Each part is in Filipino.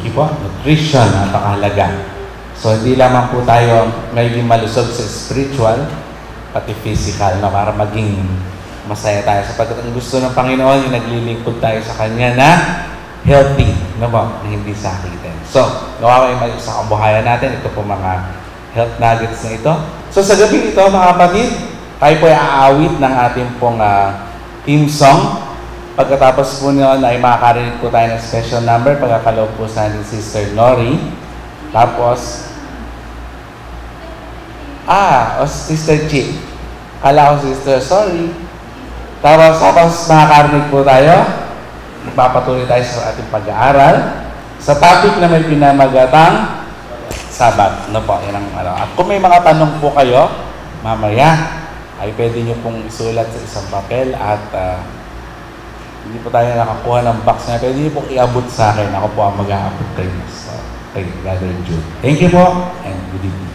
Thank you po. Nutrition, napakahalaga. So, hindi lamang po tayo magiging malusog sa spiritual, pati physical, no? Para maging masaya tayo. Sapagkat ang gusto ng Panginoon, yung naglilingkod tayo sa Kanya na healthy, no ba? Na hindi sakitin. So, nawawa yung sa kabuhayan natin. Ito po mga health nuggets na ito. So, sa gabi ito, mga kapatid, tayo po ay aawit ng ating pong theme song. Pagkatapos po noon ay makakarinig po tayo ng special number pagkakaloob po sa ating Sister Nori. Tapos, Sister Chi. Kala ko Sister, sorry. Tapos makakarinig po tayo. Magpapatuloy tayo sa ating pag-aaral sa topic na may pinamagatang Sabat. Ano po? Yan ang, At kung may mga tanong po kayo, mamaya, ay pwede nyo pong isulat sa isang papel at hindi po tayo nakakuha ng box na pwede nyo pong iabot sa akin. Ako po ang mag-aabot kayo sa kay Brother Jude. Thank you po and good evening.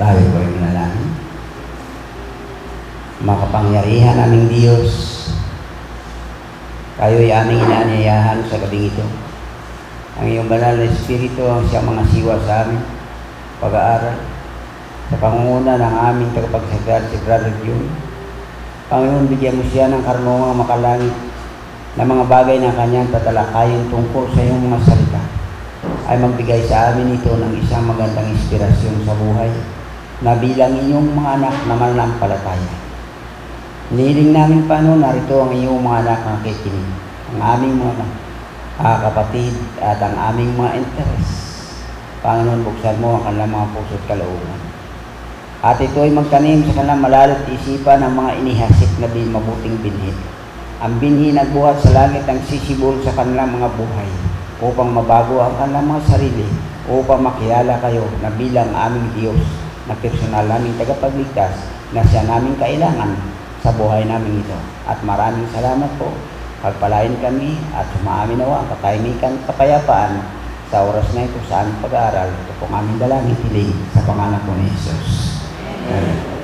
Tayo po ay manalangin. Makapangyarihan aming Diyos, kayo ay aming inaanyayahan sa gabing ito. Ang iyong banal na Espiritu ang siyang mga siwa sa amin, pag-aaral, sa pangunguna ng aming tagapagsagal si Brother Jude. Panginoon, bigyan mo siya ng karunungang makalangit na mga bagay na kanyang tatalakayin tungkol sa iyong mga salita ay magbigay sa amin ito ng isang magandang inspirasyon sa buhay na bilang inyong mga anak na mananampalataya. Nihiling namin, Panginoon, narito ang iyong mga anak na nakikinig, ang aming mga kapatid at ang aming mga interes. Panginoon, buksan mo ang kanilang mga puso at kalooban. At ito ay magtanim sa kanilang malalit isipan ng mga inihasik na mabuting binhi. Ang binhi nagbuhat sa langit ang sisibol sa kanilang mga buhay upang mabago ang kanilang mga sarili, upang makilala kayo na bilang aming Diyos na personal naming tagapagligtas na siya naming kailangan sa buhay namin ito. At maraming salamat po. Pagpalain kami at sumaamin nawa ang katahimikan at kapayapaan sa oras na ito sa aming pag-aaral. Ito pong aming dalangin hiling sa pangalan po ni Jesus. Amen.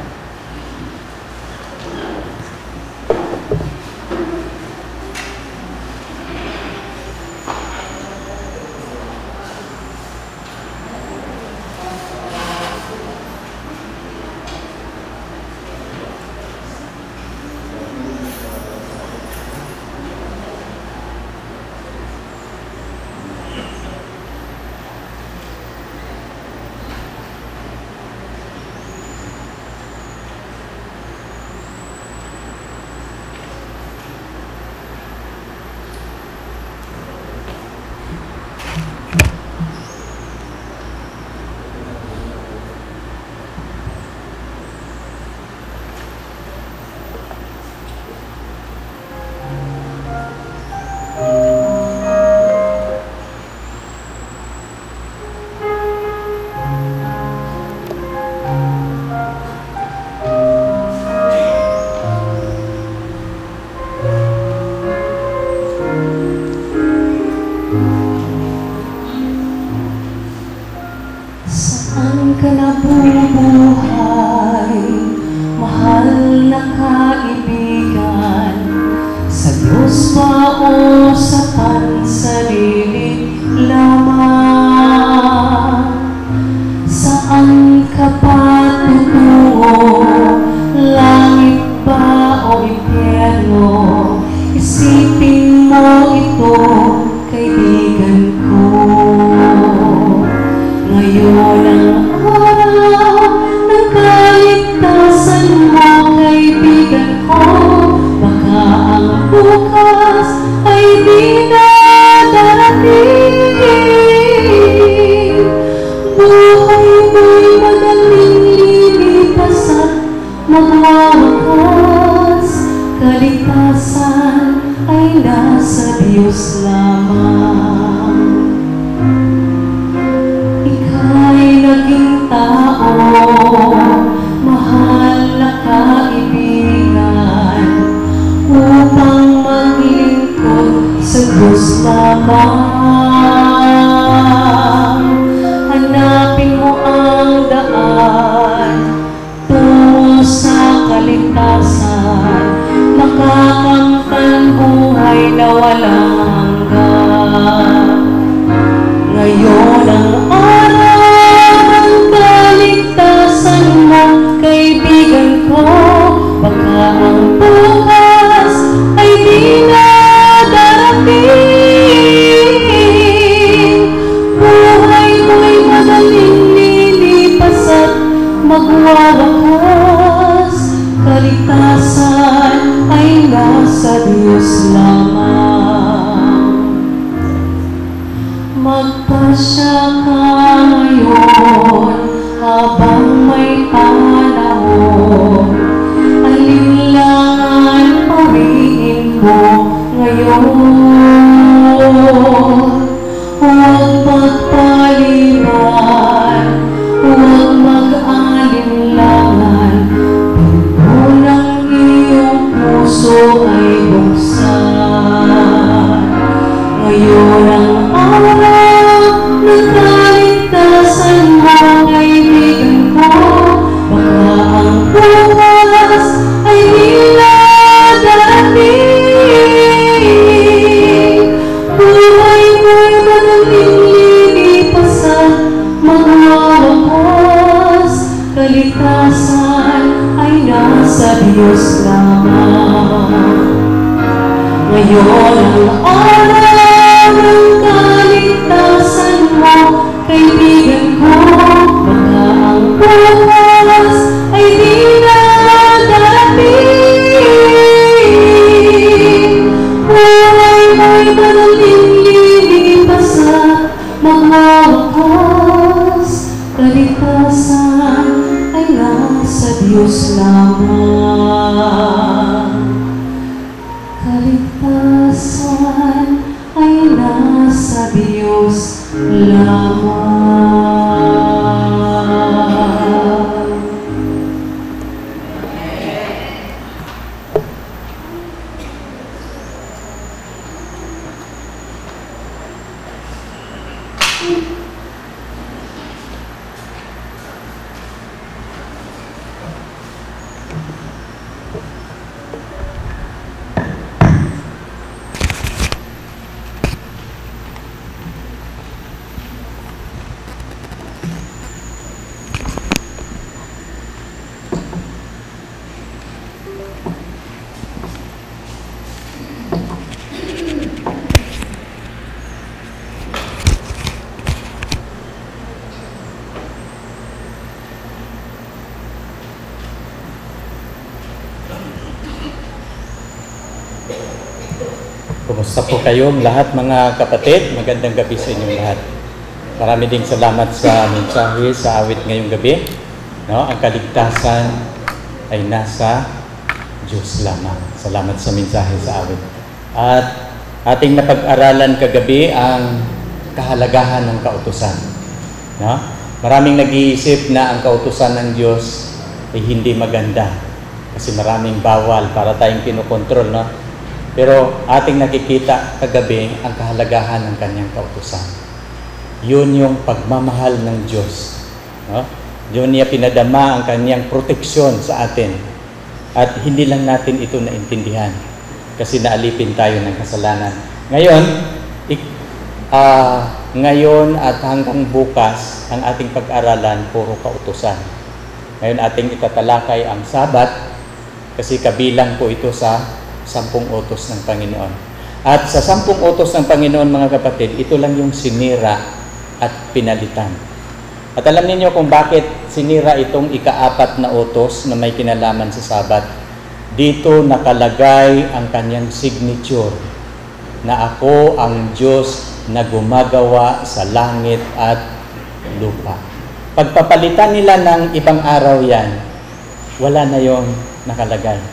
Kumusta po kayong lahat mga kapatid? Magandang gabi sa inyong lahat. Marami ding salamat sa mensahe sa awit ngayong gabi. No? Ang kaligtasan ay nasa Diyos lamang. Salamat sa mensahe sa awit. At ating napag-aralan kagabi ang kahalagahan ng kautusan. No? Maraming nag-iisip na ang kautusan ng Diyos ay hindi maganda kasi maraming bawal para tayong kinokontrol, no? Pero ating nakikita kagabi ang kahalagahan ng kanyang kautusan. Yun yung pagmamahal ng Diyos. No? Yun niya pinadama ang kanyang proteksyon sa atin. At hindi lang natin ito naintindihan kasi naalipin tayo ng kasalanan. Ngayon at hanggang bukas, ang ating pag-aralan puro kautusan. Ngayon ating itatalakay ang Sabat kasi kabilang po ito sa 10 utos ng Panginoon. At sa 10 utos ng Panginoon, mga kapatid, ito lang yung sinira at pinalitan. At alam niyo kung bakit sinira itong ika-4 na utos na may kinalaman sa Sabat. Dito nakalagay ang kanyang signature na ako ang Diyos na gumagawa sa langit at lupa. Pagpapalitan nila ng ibang araw yan, wala na yung nakalagay.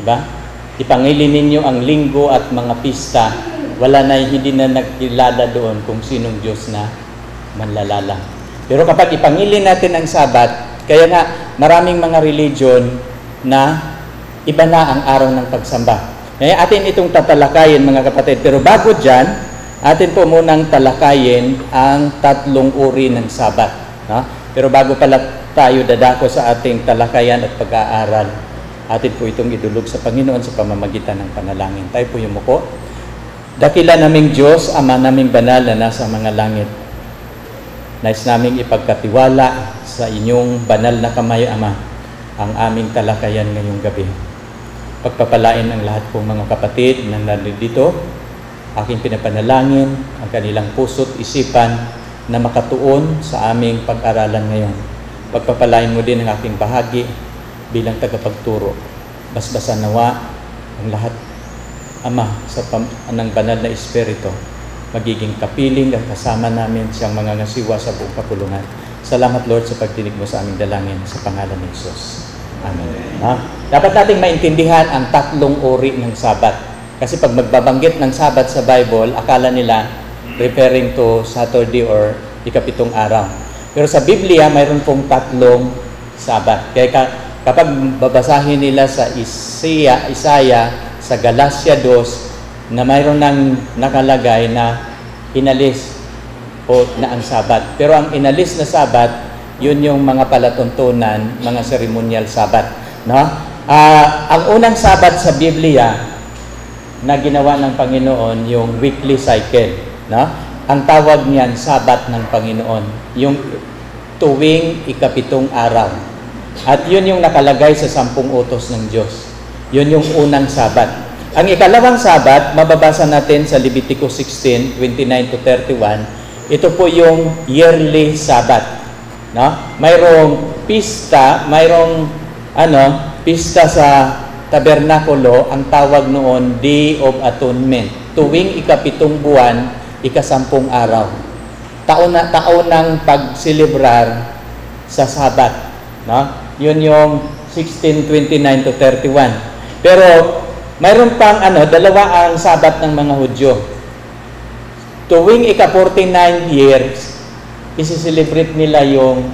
Diba? Ipangilin ninyo ang linggo at mga pista, wala na, hindi na nagkilala doon kung sinong Diyos na manlalalang. Pero kapag ipangilin natin ang Sabat, kaya nga maraming mga religion na iba na ang araw ng pagsamba. Kaya atin itong tatalakayin, mga kapatid. Pero bago dyan, atin po munang talakayin ang 3 uri ng Sabat. No? Pero bago pala tayo dadako sa ating talakayan at pag-aaral, atin po itong idulog sa Panginoon sa pamamagitan ng panalangin. Tayo po yumuko. Dakila naming Diyos, Ama naming banal na nasa mga langit. Nais naming ipagkatiwala sa inyong banal na kamay, Ama, ang aming talakayan ngayong gabi. Pagpapalain ang lahat pong mga kapatid na nandito, aking pinapanalangin ang kanilang puso't isipan na makatuon sa aming pag-aralan ngayon. Pagpapalain mo din ang aking bahagi bilang tagapagturo. Basbasan nawa ang lahat, Ama, sa ng banal na Espiritu. Magiging kapiling at kasama namin siyang mga ngasiwa sa buong kapulungan. Salamat, Lord, sa pagdinig mo sa aming dalangin sa pangalan ni Jesus. Amen. Dapat nating maintindihan ang 3 uri ng Sabat. Kasi pag magbabanggit ng Sabat sa Bible, akala nila referring to Saturday or ika-7 araw. Pero sa Biblia, mayroon pong 3 Sabat. Kaya kapag babasahin nila sa Isaiah, sa Galatia 2, na mayroon nang nakalagay na inalis o na ang Sabat. Pero ang inalis na Sabat, yun yung mga palatuntunan, mga ceremonial Sabat. No? Ang unang Sabat sa Biblia na ginawa ng Panginoon, yung weekly cycle. No? Ang tawag niyan, Sabat ng Panginoon. Yung tuwing ika-7 araw. At yun yung nakalagay sa 10 utos ng Diyos. Yun yung unang Sabat. Ang ikalawang Sabat, mababasa natin sa Leviticus 16, 29 to 31. Ito po yung yearly Sabat. No? Mayroong pista, pista sa tabernakulo, ang tawag noon, Day of Atonement. Tuwing ika-7 buwan, ika-10 araw. Taon-ng pagselebrar sa Sabat. No? Yun yung 16:29 to 31. Pero mayroon pang dalawa ang Sabat ng mga Hudyo. Tuwing ika-49 years, isi-celebrate nila yung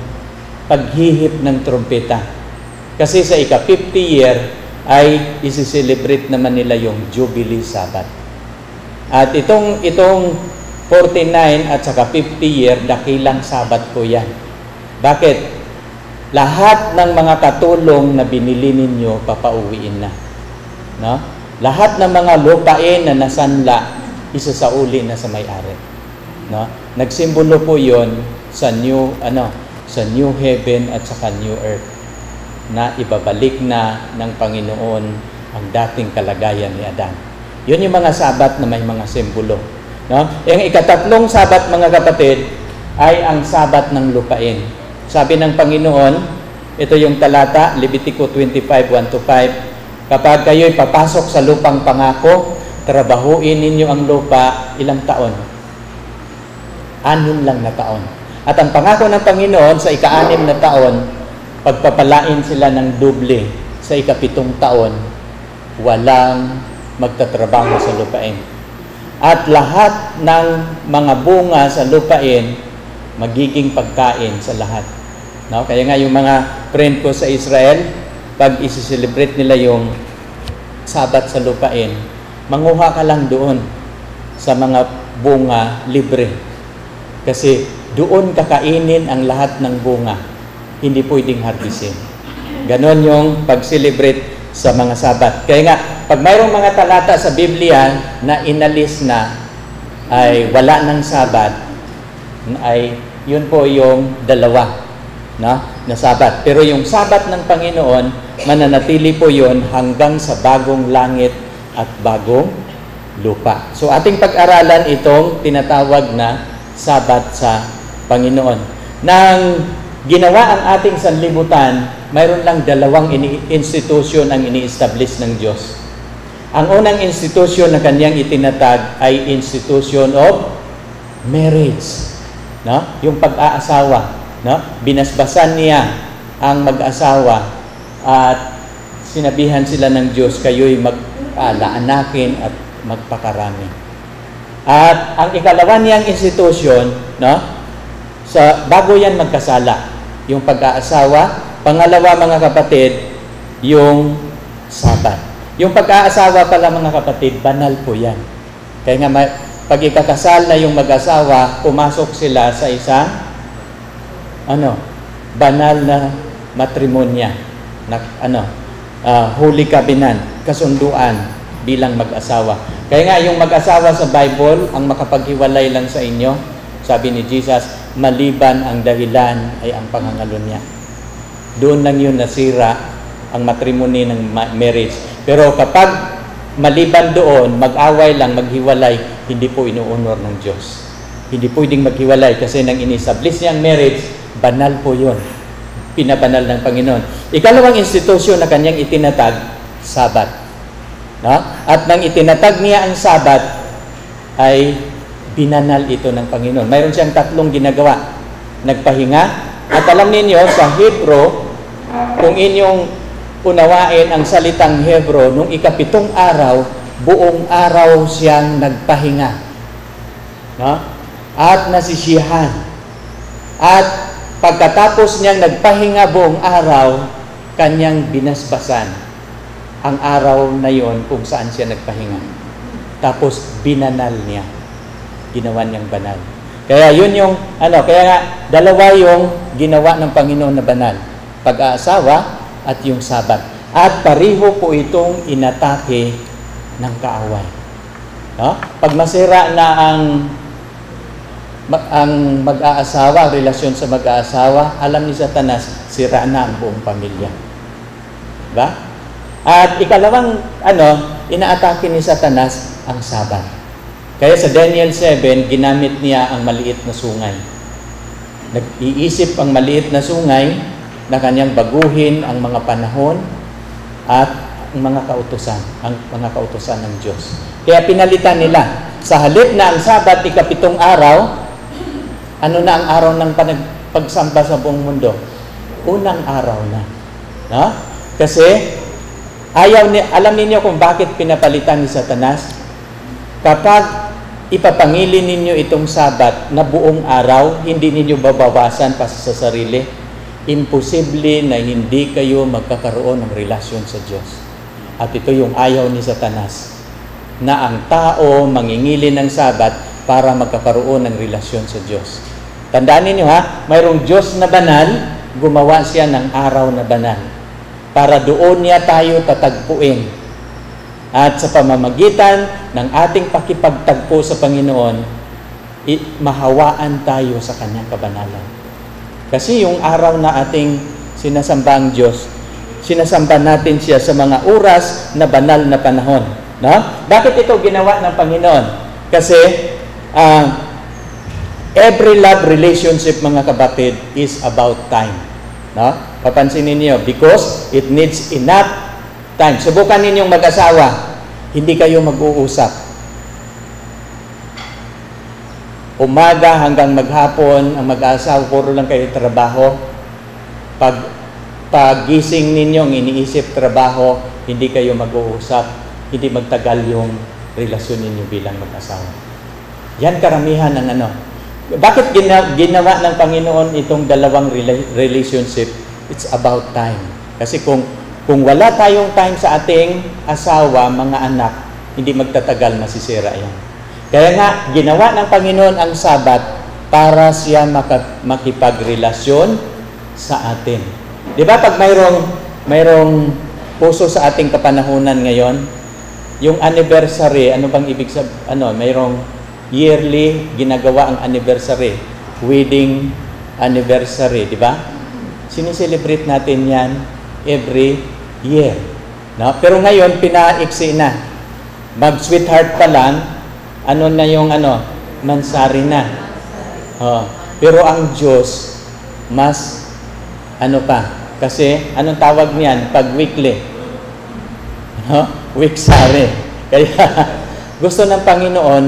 paghihip ng trumpeta. Kasi sa ika-50 year ay isi-celebrate naman nila yung Jubilee Sabat. At itong 49 at saka 50 year, dakilang sabat po yan. Bakit? Lahat ng mga katulong na binili ninyo, papauwiin na. No? Lahat ng mga lupain na nasanla, isasauli na sa may-ari. No? Nagsimbolo po yon sa sa new heaven at saka new earth, na ibabalik na ng Panginoon ang dating kalagayan ni Adan. Yun yung mga sabat na may mga simbolo. No? Yung ikatatlong sabat, mga kapatid, ay ang sabat ng lupain. Sabi ng Panginoon, ito yung talata, Levitico 25:1-5, kapag kayo'y papasok sa lupang pangako, trabahuin ninyo ang lupa ilang taon? 6 lang na taon. At ang pangako ng Panginoon sa ika-6 na taon, pagpapalain sila ng doble sa ika-7 taon, walang magtatrabaho sa lupain. At lahat ng mga bunga sa lupain, magiging pagkain sa lahat. No? Kaya nga yung mga friend ko sa Israel, pag isi-celebrate nila yung sabat sa lupain, manguha ka lang doon sa mga bunga libre. Kasi doon kakainin ang lahat ng bunga. Hindi pwedeng harvestin. Ganon yung pag-celebrate sa mga sabat. Kaya nga, pag mayroong mga talata sa Biblia na inalis na ay wala ng sabat, ay yun po yung dalawa, no? Na sabat. Pero yung sabat ng Panginoon, mananatili po yun hanggang sa bagong langit at bagong lupa. So ating pag-aralan itong tinatawag na sabat sa Panginoon. Nang ginawa ang ating sanlibutan, mayroon lang 2 institusyon ang ini-establish ng Diyos. Ang unang institusyon na kanyang itinatag ay institution of marriage. No? Yung pag-aasawa. No? Binasbasan niya ang mag-asawa at sinabihan sila ng Diyos, kayo'y mag-alaanakin at magpakarami. At ang ikalawa niyang institusyon, no? Bago yan magkasala, yung pag-aasawa. Pangalawa, mga kapatid, yung sabat. Yung pag-aasawa pala, mga kapatid, banal po yan. Kaya nga, pag ikakasal na yung mag-asawa, pumasok sila sa isang banal na matrimonya, na holy covenant, kasunduan bilang mag-asawa. Kaya nga, yung mag-asawa sa Bible, ang makapaghiwalay lang sa inyo, sabi ni Jesus, maliban ang dahilan ay ang pangangalo niya. Doon lang yun nasira ang matrimony ng marriage. Pero kapag maliban doon, mag-away lang, maghiwalay, hindi po inuunor ng Diyos. Hindi pwedeng maghiwalay kasi nang in-establish niya ang marriage, banal po yun. Pinabanal ng Panginoon. Ikalawang institusyon na kanyang itinatag, sabat. No? At nang itinatag niya ang sabat, ay binanal ito ng Panginoon. Mayroon siyang 3 ginagawa. Nagpahinga. At alam ninyo, sa Hebro, kung inyong unawain ang salitang Hebro, nung ika-7 araw, buong araw siyang nagpahinga. No? At nasisiyahan. At pagkatapos niyang nagpahinga buong araw, kanyang binasbasan ang araw na yon kung saan siya nagpahinga. Tapos binanal niya. Ginawa niyang banal. Kaya yun yung, kaya nga, dalawa yung ginawa ng Panginoon na banal. Pag-aasawa at yung sabat. At pareho po itong inatake ng kaaway. No? Pag masira na ang mag-aasawa, relasyon sa mag-aasawa, alam ni Satanas, sira na ang buong pamilya. Diba? At ikalawang, inaatake ni Satanas ang sabat. Kaya sa Daniel 7, ginamit niya ang maliit na sungay. Nag-iisip ang maliit na sungay na kanyang baguhin ang mga panahon at ang mga kautusan ng Diyos. Kaya pinalitan nila. Sa halip na ang Sabat, ika-7 araw, ano na ang araw ng pagsamba sa buong mundo? Unang araw na. No? Kasi, alam ninyo kung bakit pinapalitan ni Satanas? Kapag ipapangili ninyo itong Sabat na buong araw, hindi ninyo babawasan pa sa sarili, imposible na hindi kayo magkakaroon ng relasyon sa Diyos. At ito yung ayaw ni Satanas, na ang tao mangingili ng Sabat, para magkakaroon ng relasyon sa Diyos. Tandaan ninyo ha, mayroong Diyos na banal, gumawa siya ng araw na banal para doon niya tayo tatagpuin. At sa pamamagitan ng ating pakipagtagpo sa Panginoon, mahawaan tayo sa Kanyang kabanalan. Kasi yung araw na ating sinasamba ang Diyos, sinasamba natin siya sa mga oras na banal na panahon. No? Bakit ito ginawa ng Panginoon? Kasi every love relationship, mga kapatid, is about time. No? Papansinin niyo, because it needs enough time. Subukan ninyong mag-asawa, hindi kayo mag-uusap. Umaga hanggang maghapon, ang mag-asawa, puro lang kayo trabaho. Pag-gising ninyo, ang iniisip trabaho, hindi kayo mag-uusap, hindi magtagal yung relasyon ninyo bilang mag-asawa. Yan karamihan ng ano. Bakit ginawa ng Panginoon itong dalawang relationship? It's about time. Kasi kung wala tayong time sa ating asawa, mga anak, hindi magtatagal, masisira yan. Kaya nga, ginawa ng Panginoon ang Sabat para siya makipagrelasyon sa atin. Di ba pag mayroong puso sa ating kapanahunan ngayon, yung anniversary, ano bang ibig sabihin? Mayroong yearly ginagawa ang anniversary, wedding anniversary, di ba? Sineselebrate natin yan every year. No? Pero ngayon, pinaiksi na. Mag-sweetheart pa lang, mansari na. Pero ang Diyos, mas, kasi, anong tawag niyan? Pag weekly. Wiksari. Kaya, gusto ng Panginoon,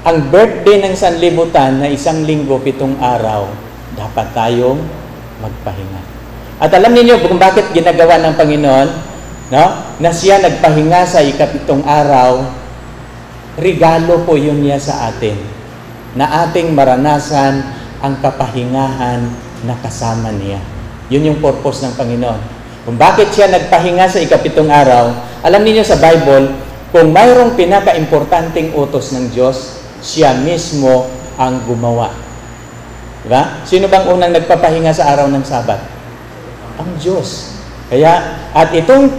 ang birthday ng sanlibutan na 1 linggo, 7 araw, dapat tayong magpahinga. At alam niyo kung bakit ginagawa ng Panginoon, no? Na siya nagpahinga sa 7 araw, regalo po yun niya sa atin, na ating maranasan ang kapahingahan na kasama niya. Yun yung purpose ng Panginoon. Kung bakit siya nagpahinga sa 7 araw, alam niyo sa Bible, kung mayroong pinaka-importanting utos ng Diyos, siya mismo ang gumawa. Diba? Sino bang unang nagpapahinga sa araw ng Sabat? Ang Diyos. Kaya, at itong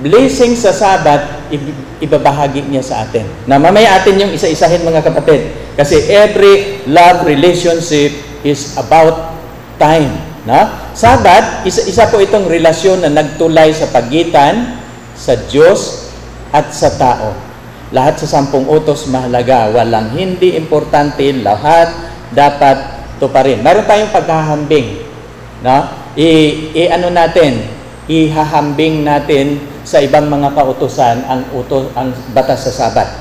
blessing sa Sabat, ibabahagi niya sa atin. Na mamaya atin yung isa-isahin, mga kapatid. Kasi every love relationship is about time. No? Sabat, isa po itong relasyon na nagtulay sa pagitan sa Diyos at sa tao. Lahat sa 10 utos mahalaga. Walang hindi importante. Lahat dapat tuparin. Meron tayong paghahambing. No? Ihahambing natin sa ibang mga kautusan ang batas sa Sabat.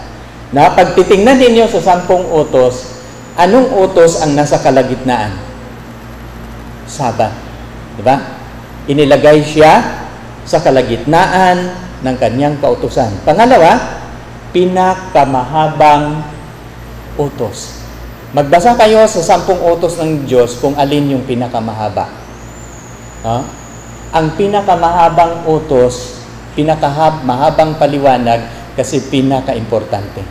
Na pag titingnan ninyo sa 10 utos, anong utos ang nasa kalagitnaan? Sabat. Diba? Inilagay siya sa kalagitnaan ng kanyang kautusan. Pangalawa, pinakamahabang utos. Magbasa kayo sa 10 utos ng Diyos kung alin yung pinakamahaba. Ang pinakamahabang utos, pinakamahabang paliwanag kasi pinaka-importante.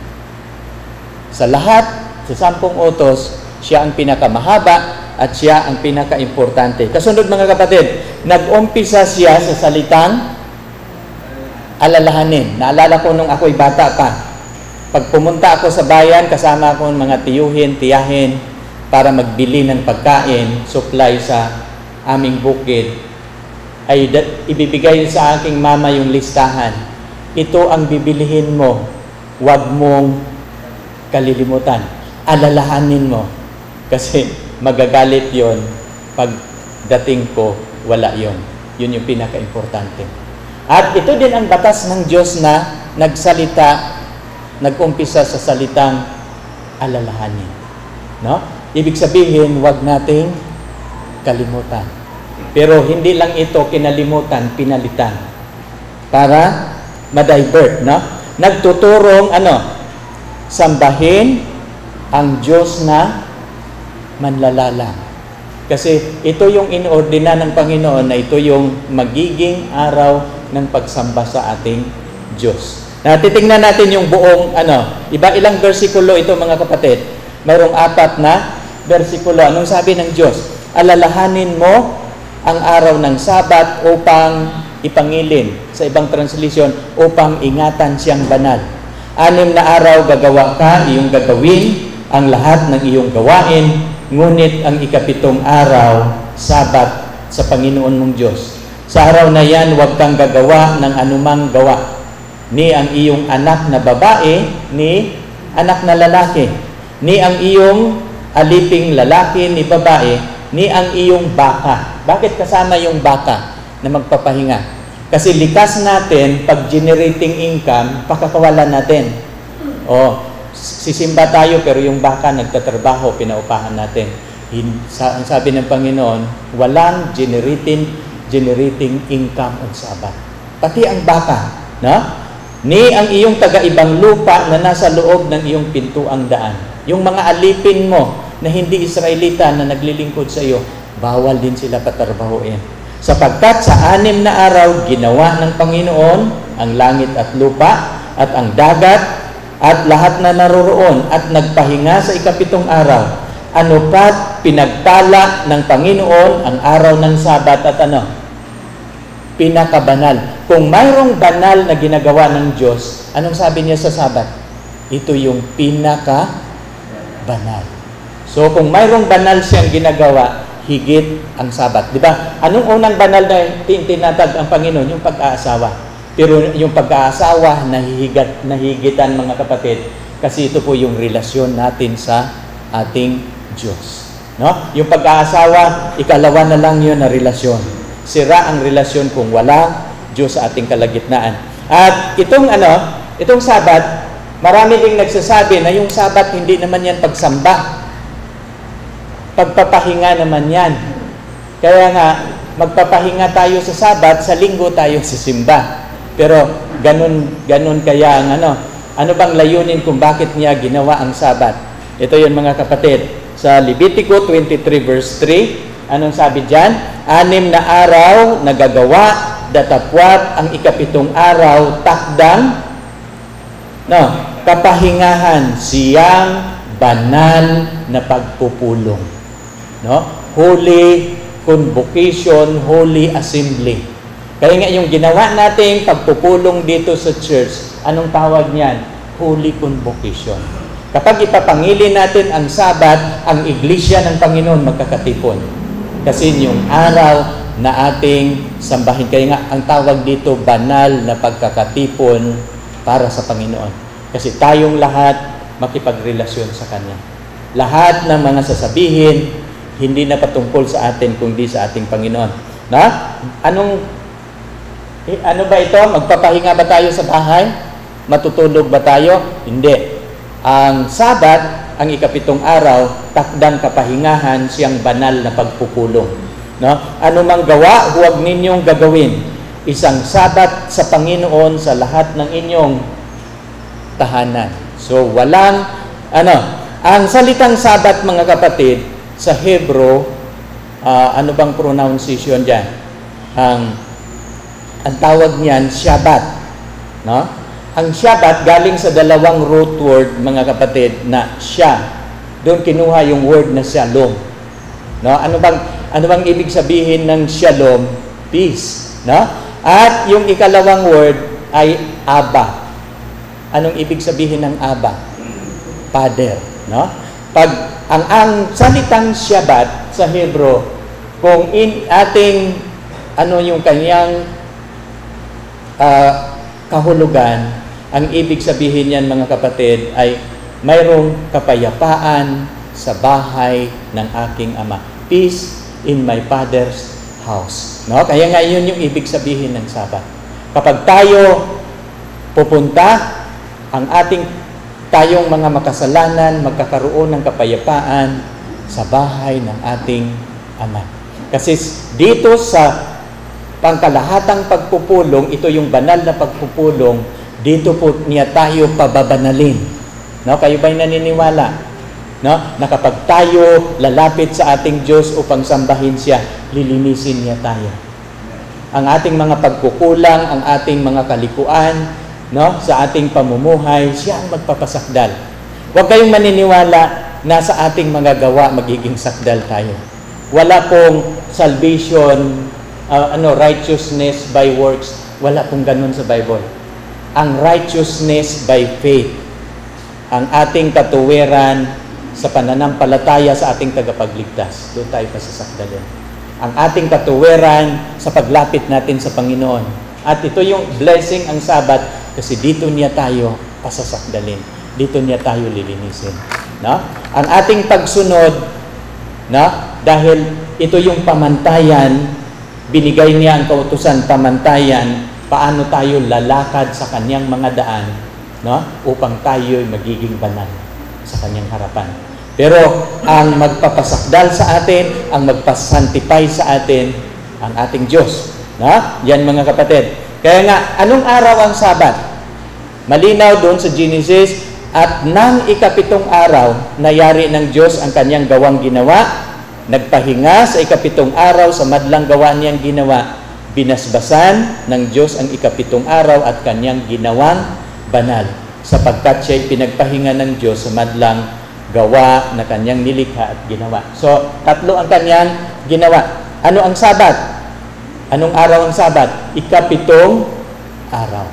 Sa lahat, sa 10 utos, siya ang pinakamahaba at siya ang pinaka-importante. Kasunod, mga kapatid, nag-umpisa siya sa salitang alalahanin. Naalala ko nung ako'y bata pa. Pag pumunta ako sa bayan, kasama ko mga tiyuhin, tiyahin, para magbili ng pagkain, supply sa aming bukid, ay ibibigay sa aking mama yung listahan. Ito ang bibilihin mo. Huwag mong kalilimutan. Alalahanin mo. Kasi magagalit yon. Pag dating ko, wala yon. Yun yung pinaka-importante. At ito din ang batas ng Diyos na nag-umpisa sa salitang alalahanin. No? Ibig sabihin, huwag nating kalimutan. Pero hindi lang ito kinalimutan, pinalitan. Para ma-divert, no? Nagtuturong, sambahin ang Diyos na manlalalang. Kasi ito yung inordina ng Panginoon na ito yung magiging araw ng pagsamba sa ating Diyos. Titingnan natin yung buong, ilang versikulo ito mga kapatid. Mayroong 4 na versikulo. Anong sabi ng Diyos? Alalahanin mo ang araw ng Sabat upang ipangilin. Sa ibang translation, upang ingatan siyang banal. 6 na araw gagawa ka, iyong gagawin ang lahat ng iyong gawain, ngunit ang 7 araw, Sabat sa Panginoon mong Diyos. Sa araw na yan, huwag kang gagawa ng anumang gawa. Ni ang iyong anak na babae, ni anak na lalaki, ni ang iyong aliping lalaki, ni babae, ni ang iyong baka. Bakit kasama yung baka na magpapahinga? Kasi likas natin, pag generating income, pakakawalan natin. Sisimba tayo pero yung baka nagtatrabaho, pinaupahan natin. Ang sabi ng Panginoon, walang generating income on Sabat. Pati ang baka, no? Ni ang iyong taga-ibang lupa na nasa loob ng iyong pintuang daan. Yung mga alipin mo na hindi Israelita na naglilingkod sa iyo, bawal din sila patarbahuin. Sapagkat sa 6 na araw, ginawa ng Panginoon ang langit at lupa at ang dagat at lahat na naroroon at nagpahinga sa 7 araw. Ano pat pinagtala ng Panginoon ang araw ng Sabat at pinakabanal. Kung mayroong banal na ginagawa ng Diyos, anong sabi niya sa Sabat? Ito yung pinakabanal. So kung mayroong banal siyang ginagawa, higit ang Sabat. Di ba? Anong unang banal na tinatag ang Panginoon? Yung pag-aasawa. Pero yung pag-aasawa, nahigitan mga kapatid. Kasi ito po yung relasyon natin sa ating Diyos. No? Yung pag-aasawa, ikalawa na lang yun na relasyon. Sira ang relasyon kung wala Diyos sa ating kalagitnaan. At itong Sabat, marami ding nagsasabi na yung Sabat hindi naman yan pagsamba. Pagpapahinga naman yan. Kaya nga, magpapahinga tayo sa Sabat, sa Linggo tayo sisimba. Pero ganun kaya ang ano bang layunin kung bakit niya ginawa ang Sabat? Ito yun mga kapatid. Sa Levitico 23 verse 3, anong sabi dyan? 6 na araw nagagawa, datapwat ang 7 araw, takdang, kapahingahan, siyang banal na pagpupulong. No? Holy Convocation, Holy Assembly. Kaya nga yung ginawa nating pagpupulong dito sa church, anong tawag niyan? Holy Convocation. Kapag ipapangili natin ang Sabat, ang iglesia ng Panginoon magkakatipon. Kasi yung araw na ating sambahin. Kaya nga, ang tawag dito, banal na pagkakatipon para sa Panginoon. Kasi tayong lahat makipagrelasyon sa Kanya. Lahat ng mga sasabihin, hindi na patungkol sa atin, kundi sa ating Panginoon. Ano ba ito? Magpapahinga ba tayo sa bahay? Matutulog ba tayo? Hindi. Ang Sabat, ang 7 araw, takdang kapahingahan, siyang banal na pagpupulong. No? Ano mang gawa, huwag ninyong gagawin. Isang Sabat sa Panginoon sa lahat ng inyong tahanan. So, walang, ang salitang Sabat, mga kapatid, sa Hebrew, ano bang pronunciation dyan? Ang tawag niyan, Shabbat. No? Ang Shabbat galing sa dalawang root word, mga kapatid, na siya. Doon kinuha yung word na shalom. No? Ano bang ibig sabihin ng shalom? Peace. No? At yung ikalawang word ay Abba. Anong ibig sabihin ng Abba? Father. No? Pag ang salitang Shabbat sa Hebrew, kung yung kanyang kahulugan, ang ibig sabihin niyan mga kapatid ay mayroong kapayapaan sa bahay ng aking Ama. Peace in my Father's house. No? Kaya nga yun yung ibig sabihin ng Sabat. Kapag tayo pupunta, tayong mga makasalanan, magkakaroon ng kapayapaan sa bahay ng ating Ama. Kasi dito sa pangkalahatang pagpupulong, ito yung banal na pagpupulong, dito po niya tayo pababanalin. No? Kayo ba'y naniniwala? No? Na kapag tayo lalapit sa ating Diyos upang sambahin siya, lilinisin niya tayo. Ang ating mga pagkukulang, ang ating mga kalikuan, no, sa ating pamumuhay, siya ang magpapasakdal. Huwag kayong maniniwala na sa ating mga gawa magiging sakdal tayo. Wala pong salvation, righteousness by works. Wala pong ganun sa Bible. Ang righteousness by faith. Ang ating katuwiran sa pananampalataya sa ating tagapagligtas. Doon tayo pasasakdalin. Ang ating katuwiran sa paglapit natin sa Panginoon. At ito yung blessing ang Sabat kasi dito niya tayo pasasakdalin. Dito niya tayo lilinisin. No? Ang ating pagsunod, no? Dahil ito yung pamantayan, binigay niya ang kautusan pamantayan, paano tayo lalakad sa kanyang mga daan, no? Upang tayo magiging banal sa kanyang harapan. Pero ang magpapasakdal sa atin, ang magpasantify sa atin, ang ating Diyos. No? Yan mga kapatid. Kaya nga, anong araw ang Sabat? Malinaw doon sa Genesis, at nang ikapitong araw, nayari ng Diyos ang kanyang gawang ginawa, nagpahinga sa ikapitong araw sa madlang gawa niyang ginawa, binasbasan ng Diyos ang ikapitong araw at kanyang ginawang banal, sapagkat siya'y pinagpahinga ng Diyos sa madlang gawa na kanyang nilikha at ginawa. So, tatlo ang kanyang ginawa. Ano ang Sabat? Anong araw ang Sabat? Ikapitong araw.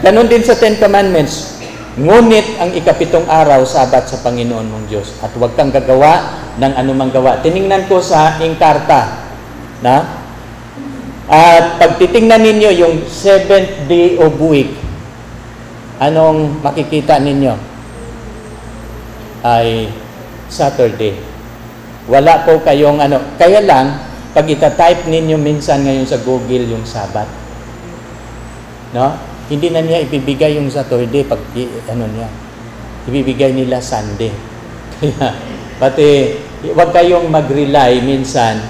Ganon din sa Ten Commandments. Ngunit ang ikapitong araw, Sabat sa Panginoon mong Diyos. At huwag kang gagawa ng anumang gawa. Tiningnan ko sa Encarta. At pag titingnan ninyo yung 7th day of week, anong makikita ninyo? Ay Saturday. Wala po kayong Kaya lang, pag ita-type ninyo minsan ngayon sa Google yung Sabat, no? Hindi na niya ibibigay yung Saturday pag niya. Ibibigay nila Sunday. Kaya, pati, huwag kayong mag-rely minsan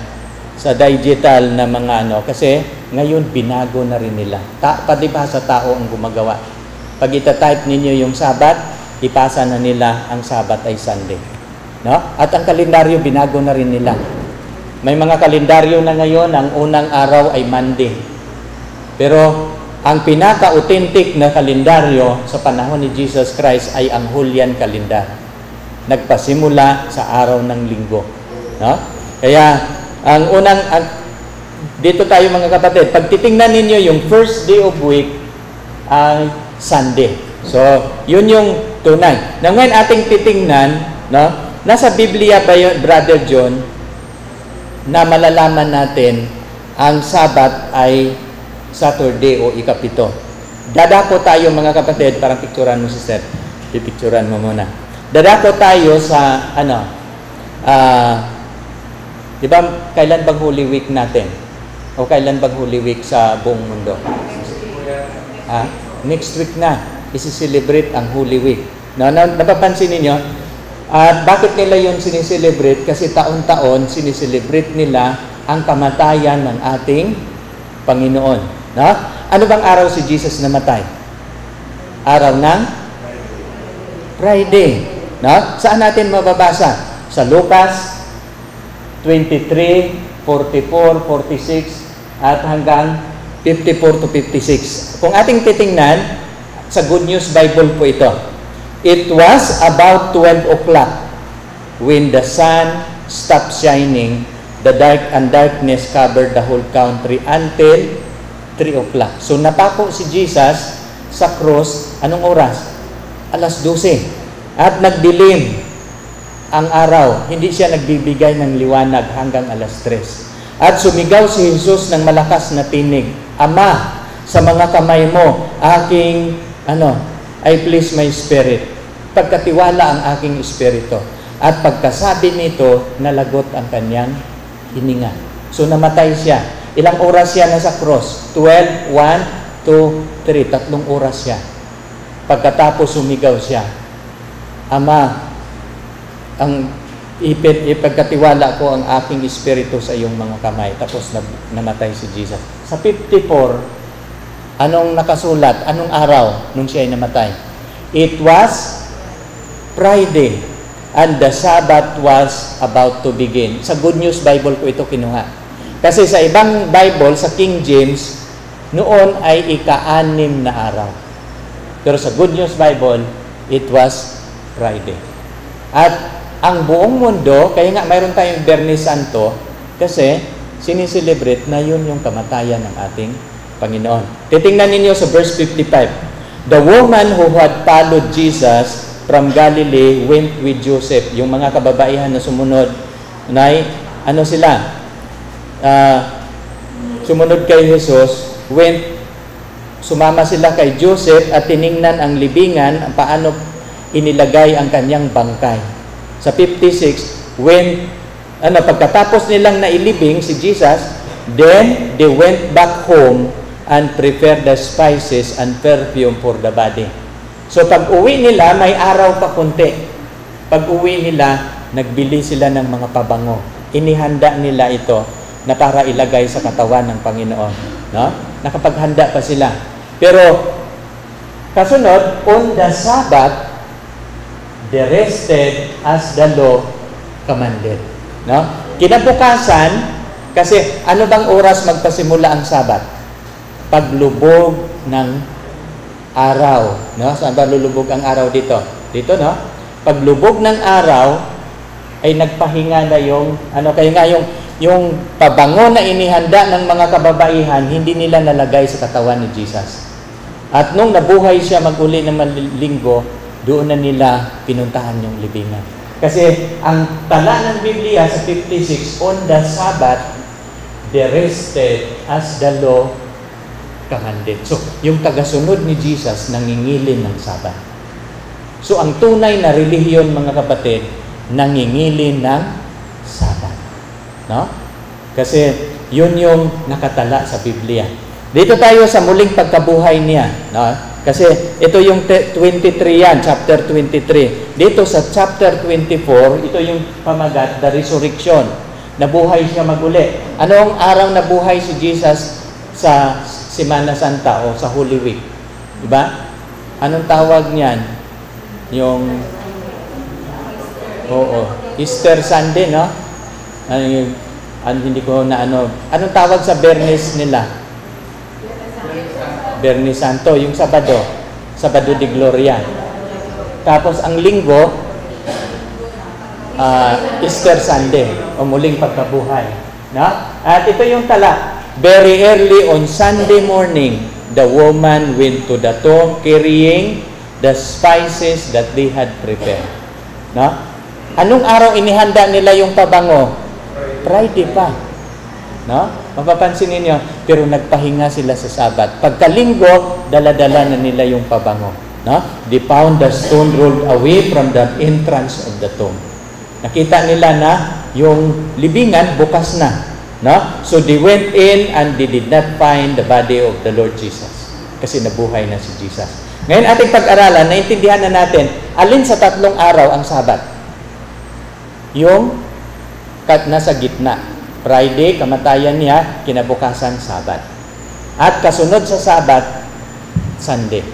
sa digital na mga kasi ngayon binago na rin nila. Pati ba sa tao ang gumagawa? Pag ita-type ninyo yung Sabat, ipasa na nila ang Sabat ay Sunday. No? At ang kalendaryo, binago na rin nila. May mga kalendaryo na ngayon, ang unang araw ay Monday. Pero, ang pinaka-authentic na kalendaryo sa panahon ni Jesus Christ ay ang Julian calendar. Nagpasimula sa araw ng linggo. No? Kaya, dito tayo mga kapatid, pag titingnan ninyo yung first day of week ay Sunday. So, yun yung tunay. Na ngayon ating titingnan, no? Nasa Biblia ba yun, Brother John, na malalaman natin ang Sabat ay Saturday o ikapito. Dadako tayo mga kapatid, parang picturean mo sister. Pipicturean mo muna. Dadako tayo sa di ba kailan bang Holy Week natin? O kailan bang Holy Week sa buong mundo? Next week na isi-celebrate ang Holy Week. Napapansin niyo? At bakit nila yun sinicelebrate? Kasi taon-taon sinicelebrate nila ang kamatayan ng ating Panginoon. No? Ano bang araw si Jesus namatay? Araw ng Friday. No? Saan natin mababasa? Sa Lucas 23, 44, 46 at hanggang 54 to 56. Kung ating titingnan, sa Good News Bible po ito. It was about 12 o'clock when the sun stopped shining, the darkness covered the whole country until 3 o'clock. So napako si Jesus sa cross, anong oras? Alas 12. At nagdilim ang araw. Hindi siya nagbibigay ng liwanag hanggang alas 3. At sumigaw si Jesus ng malakas na tinig, Ama, sa mga kamay mo, aking, I place my spirit. Pagkatiwala ang aking espiritu. At pagkasabi nito, nalagot ang kanyang hininga. So namatay siya. Ilang oras siya nasa cross? 12, 1, 2, 3. 3 oras siya. Pagkatapos sumigaw siya, Ama, ang ipagkatiwala ko ang aking espiritu sa iyong mga kamay. Tapos namatay si Jesus. Sa 54, anong nakasulat? Anong araw nung siya ay namatay? It was Friday and the Sabbath was about to begin. Sa Good News Bible ko ito kinuha. Kasi sa ibang Bible, sa King James, noon ay ika-6 na araw. Pero sa Good News Bible, it was Friday. At ang buong mundo, kaya nga mayroon tayong Biyernes Santo, kasi siniselebrate na yun yung kamatayan ng ating Panginoon. Titingnan ninyo sa verse 55. The woman who had followed Jesus from Galilee went with Joseph. Yung mga kababaihan na sumunod, ano sila? Sumunod kay Jesus, sumama sila kay Joseph at tiningnan ang libingan, paano inilagay ang kanyang bangkay. Sa 56, pagkatapos nilang nailibing si Jesus, then they went back home and prepared the spices and perfume for the body. So pag uwi nila, may araw pa kunti. Pag uwi nila, nagbili sila ng mga pabango. Inihanda nila ito na para ilagay sa katawan ng Panginoon. No? Nakapaghanda pa sila. Pero, kasunod, on the Sabbath, they rested as the law commanded. No? Kinabukasan, kasi ano bang oras magpasimula ang Sabat? Paglubog ng araw. No? Saan ba lulubog ang araw dito? Dito, no? Paglubog ng araw, ay nagpahinga na kaya nga yung pabango na inihanda ng mga kababaihan, hindi nila nalagay sa katawan ni Jesus. At nung nabuhay siya mag-uli ng linggo, doon na nila pinuntahan yung libingan. Kasi ang tala ng Biblia sa 56, on the Sabbath, they rested as the law commanded. So, yung tagasunod ni Jesus nangingilin ng Sabbath. So, ang tunay na relihiyon, mga kapatid, nangingilin ng Sabbath. No? Kasi yun yung nakatala sa Biblia. Dito tayo sa muling pagkabuhay niya. No? Kasi ito yung 23 yan, chapter 23. Dito sa chapter 24, ito yung pamagat, the resurrection. Nabuhay siya mag-uli. Anong araw nabuhay si Jesus sa Semana Santa o sa Holy Week? Diba? Anong tawag niyan? Yung Easter Sunday, no? Hindi ko na anong tawag sa Biyernes nila? Biyernes Santo, yung Sabado de Gloria. Tapos ang Linggo, Easter Sunday o muling pagkabuhay, no? At ito yung tala. Very early on Sunday morning, the woman went to the tomb carrying the spices that they had prepared. No? Anong araw inihanda nila yung pabango? Friday pa. No? Mapapansin ninyo, pero nagpahinga sila sa Sabat. Pagkalinggo, dala-dala na nila yung pabango. No? They found the stone rolled away from the entrance of the tomb. Nakita nila na yung libingan bukas na. No? So they went in and they did not find the body of the Lord Jesus. Kasi nabuhay na si Jesus. Ngayon ating pag-aralan, naintindihan na natin, alin sa tatlong araw ang Sabat? Yung nasa gitna. Friday, kamatayan niya, kinabukasan, Sabat. At kasunod sa Sabat, Sunday.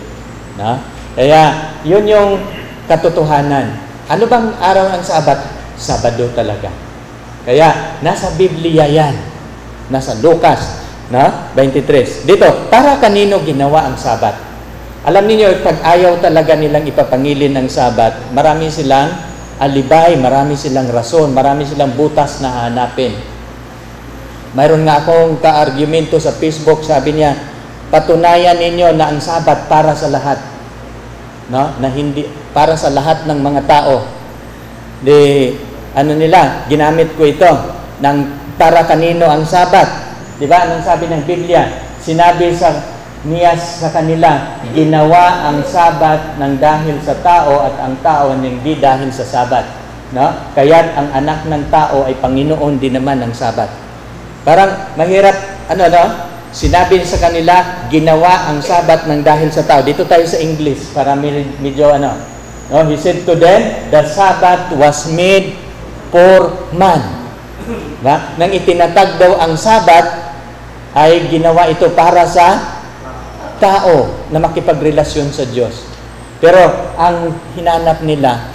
No? Kaya, yun yung katotohanan. Ano bang araw ang Sabat? Sabado talaga. Kaya, nasa Biblia yan. Nasa Lucas, no? 23. Dito, para kanino ginawa ang Sabat? Alam niyo, pag ayaw talaga nilang ipapangilin ng Sabat, marami silang alibay, marami silang rason, marami silang butas na hanapin. Mayroon nga akong ka-argumento sa Facebook, sabi niya, patunayan ninyo na ang Sabat para sa lahat. No? Na hindi, para sa lahat ng mga tao. Ginamit ko ito, ng para kanino ang Sabat. Diba? Anong sabi ng Biblia? Sinabi niya sa kanila, ginawa ang Sabat ng dahil sa tao at ang tao hindi dahil sa Sabat. No? Kaya't ang anak ng tao ay Panginoon din naman ng Sabat. Parang mahirap, sinabi sa kanila, ginawa ang Sabat ng dahil sa tao. Dito tayo sa English, para medyo no? He said to them, the Sabbath was made for man. Diba? Nang itinatag daw ang Sabat, ay ginawa ito para sa tao na makipagrelasyon sa Diyos. Pero ang hinanap nila,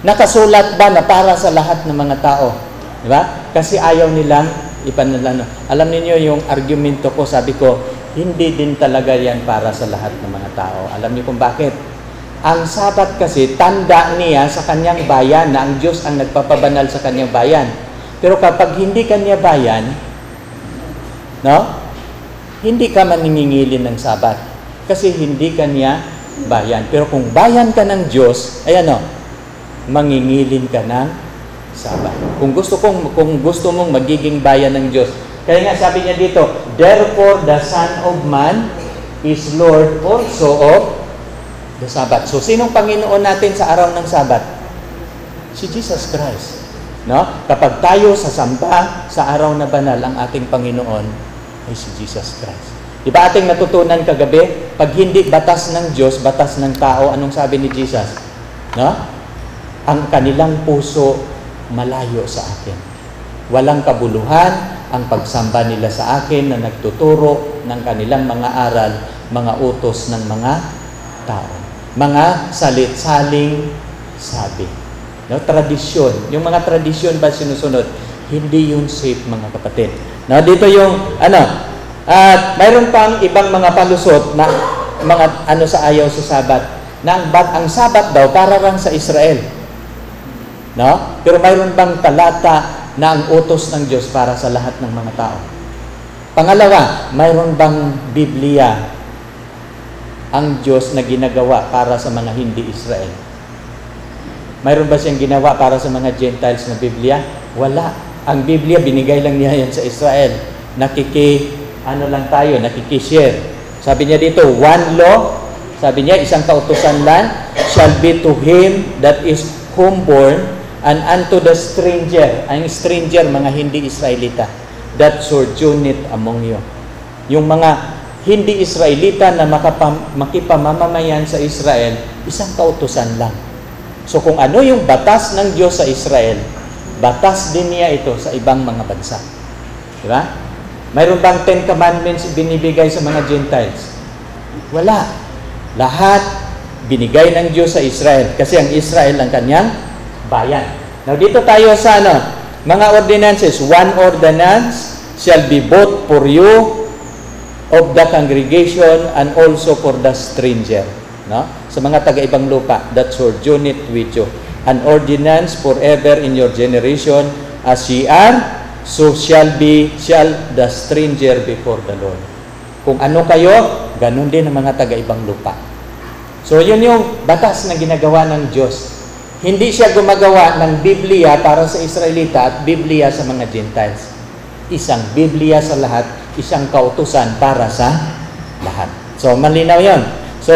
nakasulat ba na para sa lahat ng mga tao? Diba? Kasi ayaw nilang ipanalano. Alam niyo yung argumento ko, sabi ko, hindi din talaga yan para sa lahat ng mga tao. Alam niyo kung bakit? Ang Sabat kasi, tanda niya sa kanyang bayan na ang Diyos ang nagpapabanal sa kanyang bayan. Pero kapag hindi kanya bayan, no? Hindi ka maningingilin ng Sabat. Kasi hindi kanya bayan. Pero kung bayan ka ng Diyos, ayan o, mangingilin ka ng Sabat. Kung gusto mong magiging bayan ng Diyos. Kaya nga sabi niya dito, therefore the Son of Man is Lord also of the Sabat. So, sinong Panginoon natin sa araw ng Sabat? Si Jesus Christ. No? Kapag tayo sasamba sa araw na banal, ang ating Panginoon ay si Jesus Christ. Di ba ating natutunan kagabi? Pag hindi batas ng Diyos, batas ng tao, anong sabi ni Jesus? No? Ang kanilang puso malayo sa akin. Walang kabuluhan ang pagsamba nila sa akin na nagtuturo ng kanilang mga aral, mga utos ng mga tao. Mga salit-saling sabi. No, tradisyon. Yung mga tradisyon ba sinusunod? Hindi yun safe, mga kapatid. No, dito yung mayroon pang ibang mga palusot na mga sa ayaw sa Sabat. Na ang Sabat daw para lang sa Israel. No? Pero mayroon bang talata na ang utos ng Diyos para sa lahat ng mga tao? Pangalawa, mayroon bang Biblia ang Diyos na ginagawa para sa mga hindi Israel? Mayroon ba siyang ginawa para sa mga Gentiles na Biblia? Wala. Ang Biblia, binigay lang niya yan sa Israel. Nakikishare. Sabi niya dito, one law, sabi niya, isang kautusan lang, shall be to him that is homeborn, and unto the stranger, ang stranger, mga hindi Israelita, that sojourneth among you. Yung mga hindi Israelita na makipamamamayan sa Israel, isang kautusan lang. So kung ano yung batas ng Diyos sa Israel, batas din niya ito sa ibang mga bansa. Di ba? Mayroon bang 10 commandments binibigay sa mga Gentiles? Wala. Lahat binigay ng Diyos sa Israel kasi ang Israel ang kanyang bayan. Now dito tayo sa mga ordinances. One ordinance shall be both for you of the congregation and also for the stranger. No? Sa mga taga-ibang lupa that sojourneth with you. An ordinance forever in your generation, as ye are, so shall the stranger before the Lord. Kung ano kayo, ganun din ang mga taga-ibang lupa. So yun yung batas na ginagawa ng Diyos. Hindi siya gumagawa ng Biblia para sa Israelita at Biblia sa mga Gentiles. Isang Biblia sa lahat, isang kautusan para sa lahat. So malinaw yun. So,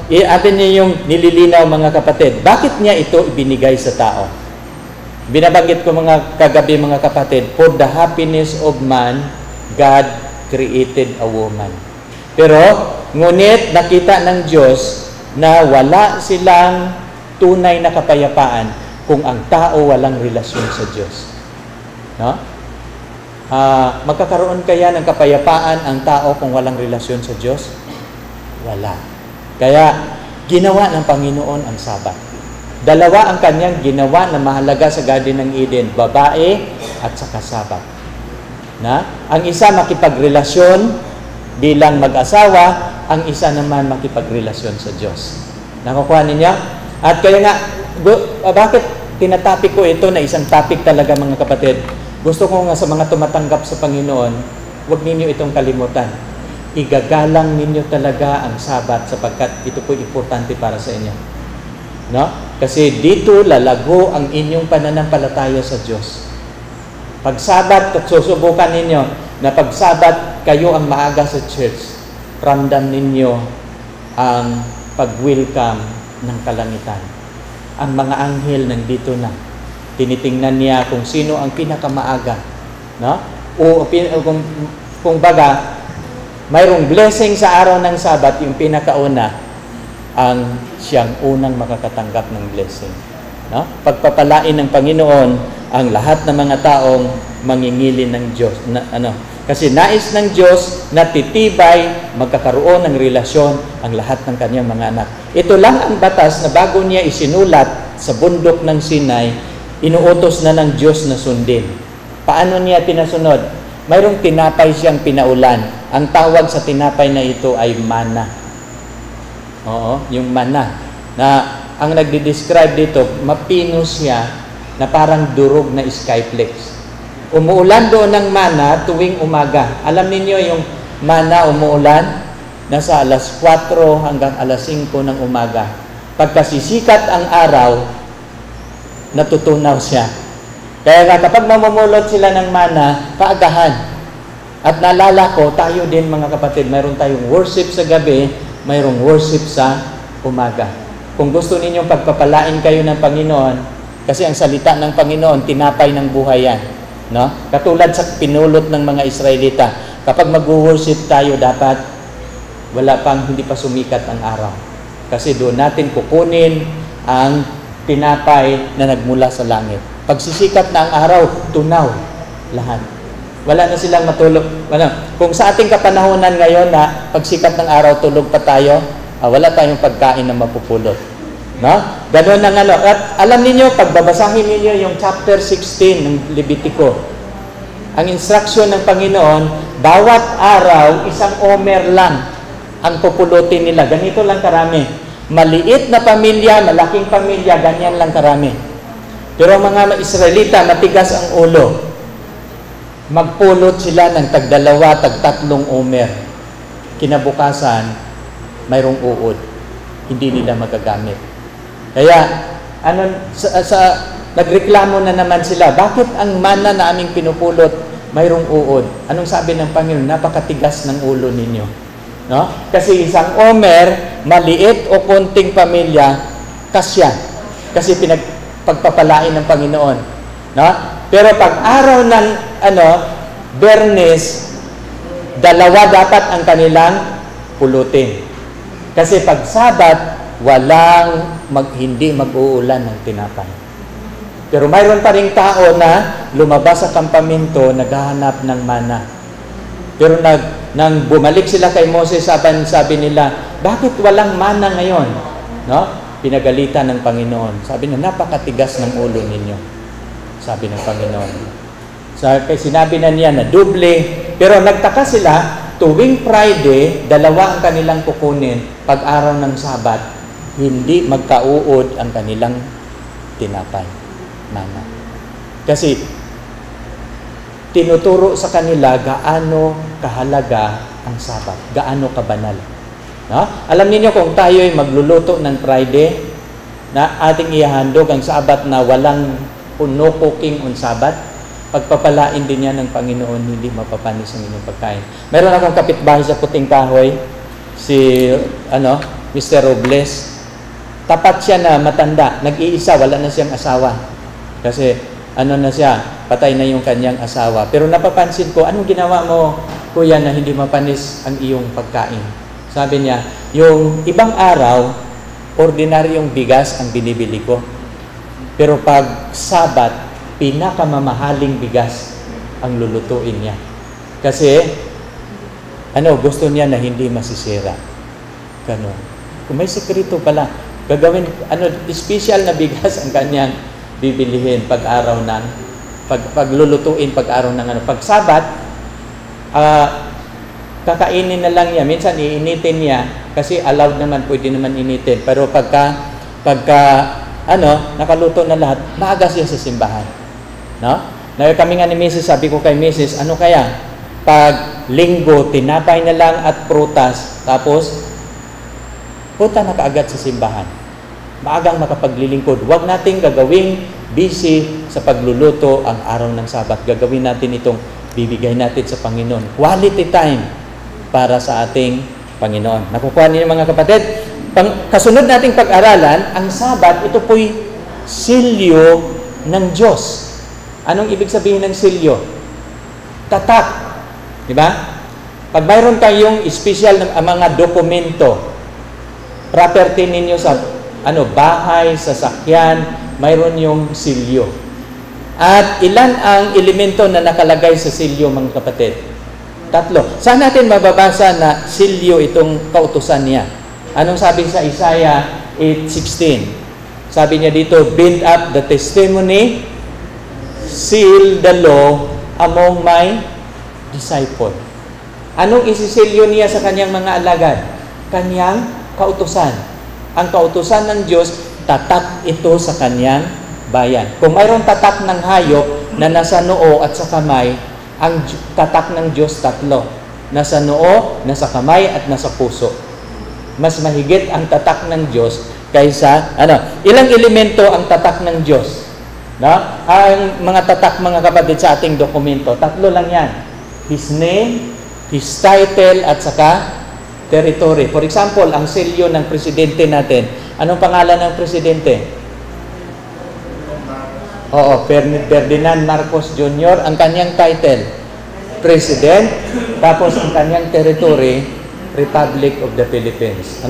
atin niyo yung nililinaw, mga kapatid. Bakit niya ito ibinigay sa tao? Binabanggit ko mga kagabi, mga kapatid, for the happiness of man, God created a woman. Pero, ngunit nakita ng Diyos na wala silang tunay na kapayapaan kung ang tao walang relasyon sa Diyos. No? Magkakaroon kaya ng kapayapaan ang tao kung walang relasyon sa Diyos? Wala. Kaya, ginawa ng Panginoon ang Sabat. Dalawa ang kanyang ginawa na mahalaga sa Garden ng Eden, babae at saka Sabat. Na? Ang isa makipagrelasyon bilang mag-asawa, ang isa naman makipagrelasyon sa Diyos. Nakukuha ninyo? At kaya nga, bakit tinatapik ko ito na isang topic talaga, mga kapatid? Gusto ko nga sa mga tumatanggap sa Panginoon, huwag ninyo itong kalimutan. Igagalang ninyo talaga ang Sabat sapagkat ito po importante para sa inyo. No? Kasi dito lalago ang inyong pananampalataya sa Diyos. Pag Sabat at susubukan ninyo na pag Sabat kayo ang maaga sa church, ramdam ninyo ang pag-welcome ng kalangitan. Ang mga anghel nandito na. Tinitingnan niya kung sino ang pinakamaaga. No? Kung baga, mayroong blessing sa araw ng Sabat, yung pinakauna, ang siyang unang makakatanggap ng blessing. No? Pagpapalain ng Panginoon ang lahat ng mga taong mangingilin ng Diyos. Kasi nais ng Diyos na titibay, magkakaroon ng relasyon ang lahat ng kanyang mga anak. Ito lang ang batas na bago niya isinulat sa bundok ng Sinai, inuutos na ng Diyos na sundin. Paano niya pinasunod? Mayroong tinapay siyang pinaulan. Ang tawag sa tinapay na ito ay mana. Oo, yung mana. Na ang nagdi-describe dito, mapino siya na parang durog na skyflex. Umuulan doon ng mana tuwing umaga. Alam ninyo yung mana umuulan, nasa alas 4 hanggang alas 5 ng umaga. Pagkasisikat ang araw, natutunaw siya. Kaya nga kapag mamumulot sila ng mana, kaagahan. At naalala ko, tayo din mga kapatid, mayroon tayong worship sa gabi, mayroong worship sa umaga. Kung gusto ninyong pagpapalain kayo ng Panginoon, kasi ang salita ng Panginoon, tinapay ng buhay yan. No? Katulad sa pinulot ng mga Israelita, kapag mag-worship tayo, dapat hindi pa sumikat ang araw. Kasi doon natin kukunin ang tinapay na nagmula sa langit. Pag sisikat na ang araw, tunaw lahat. Wala na silang matulog. Kung sa ating kapanahonan ngayon na pagsikat ng araw, tulog pa tayo, wala tayong pagkain na mapupulot. No? Ganoon ang At alam niyo, pagbabasahin niyo yung chapter 16 ng Levitico, ang instruction ng Panginoon, bawat araw, isang omer lang ang pupulutin nila. Ganito lang karami. Maliit na pamilya, malaking pamilya, ganyan lang karami. Pero mga Israelita, matigas ang ulo. Magpulot sila ng tag-2, tag-3 omer. Kinabukasan, mayroong uod. Hindi nila magagamit. Kaya, nagreklamo na naman sila, bakit ang mana na aming pinupulot mayroong uod? Anong sabi ng Panginoon? Napakatigas ng ulo ninyo. No? Kasi isang omer, maliit o konting pamilya, kasya. Kasi pagpapalain ng Panginoon. No? Pero pag araw ng Bernes, 2 dapat ang kanilang pulutin. Kasi pag Sabat, hindi mag-uulan ng tinapay. Pero mayroon pa ring tao na lumabas sa kampamento, naghahanap ng mana. Pero nang bumalik sila kay Moses, sabi nila, bakit walang mana ngayon? No? Pinagalitan ng Panginoon. Sabi niya, napakatigas ng ulo ninyo. Sabi ng Panginoon. Sinabi na niya na doble. Pero nagtaka sila, tuwing Friday, 2 ang kanilang kukunin. Pag araw ng Sabat, hindi magkauod ang kanilang tinapay. Mana. Kasi tinuturo sa kanila gaano kahalaga ang Sabat, gaano kabanal. No? Alam niyo kung tayo ay magluluto ng Friday, na ating ihahandog ang Sabat na walang no cooking on Sabat, pagpapalain din yan ng Panginoon, hindi mapapanis ang inyong pagkain. Meron akong kapitbahay sa Puting Kahoy, si Mr. Robles. Tapat siya na matanda, nag-iisa, wala na siyang asawa. Kasi na siya, patay na yung kanyang asawa. Pero napapansin ko, anong ginawa mo, kuya, na hindi mapanis ang iyong pagkain? Sabi niya, yung ibang araw, ordinaryong bigas ang binibili ko. Pero pag Sabat, pinakamamahaling bigas ang lulutuin niya. Kasi, gusto niya na hindi masisira. Ganon. Kung may sekreto pala, gagawin, special na bigas ang kanyang bibilihin pag-araw ng paglulutuin pag-araw ng pag Sabat, kakainin na lang niya. Minsan iinitin niya kasi allowed naman, pwede naman initin. Pero pagka nakaluto na lahat, maaga siya sa simbahan. No? Kami nga ni Mrs., sabi ko kay Mrs., kaya? Pag Linggo, tinapay na lang at prutas, tapos punta na kaagad sa simbahan. Maagang makapaglilingkod. Huwag nating gagawing busy sa pagluluto ang araw ng Sabat. Gagawin natin itong bibigay natin sa Panginoon. Quality time para sa ating Panginoon. Nakukuha niyo mga kapatid? Kasunod nating pag-aralan, ang Sabat, ito po'y silyo ng Diyos. Anong ibig sabihin ng silyo? Tatak. Di ba? Pag mayroon kayong special na mga dokumento, property ninyo sa bahay, sasakyan, mayroon yung silyo. At ilan ang elemento na nakalagay sa silyo, mga kapatid? 3. Saan natin mababasa na silyo itong kautusan niya? Anong sabi sa Isaiah 8:16? Sabi niya dito, bind up the testimony, seal the law among my disciple. Anong isisilyo niya sa kanyang mga alagad? Kanyang kautusan. Ang kautusan ng Diyos, tatak ito sa kanyang bayan. Kung mayroong tatak ng hayop na nasa noo at sa kamay, ang tatak ng Diyos tatlo. Nasa noo, nasa kamay, at nasa puso. Mas mahigit ang tatak ng Diyos kaysa, ilang elemento ang tatak ng Diyos? No? Ang mga tatak, mga kapatid, sa ating dokumento, tatlo lang yan. His name, His title, at saka territory. For example, ang selyo ng presidente natin. Anong pangalan ng presidente? Ferdinand Marcos Jr. Ang kanyang title, President. Tapos ang kanyang territory, Republic of the Philippines.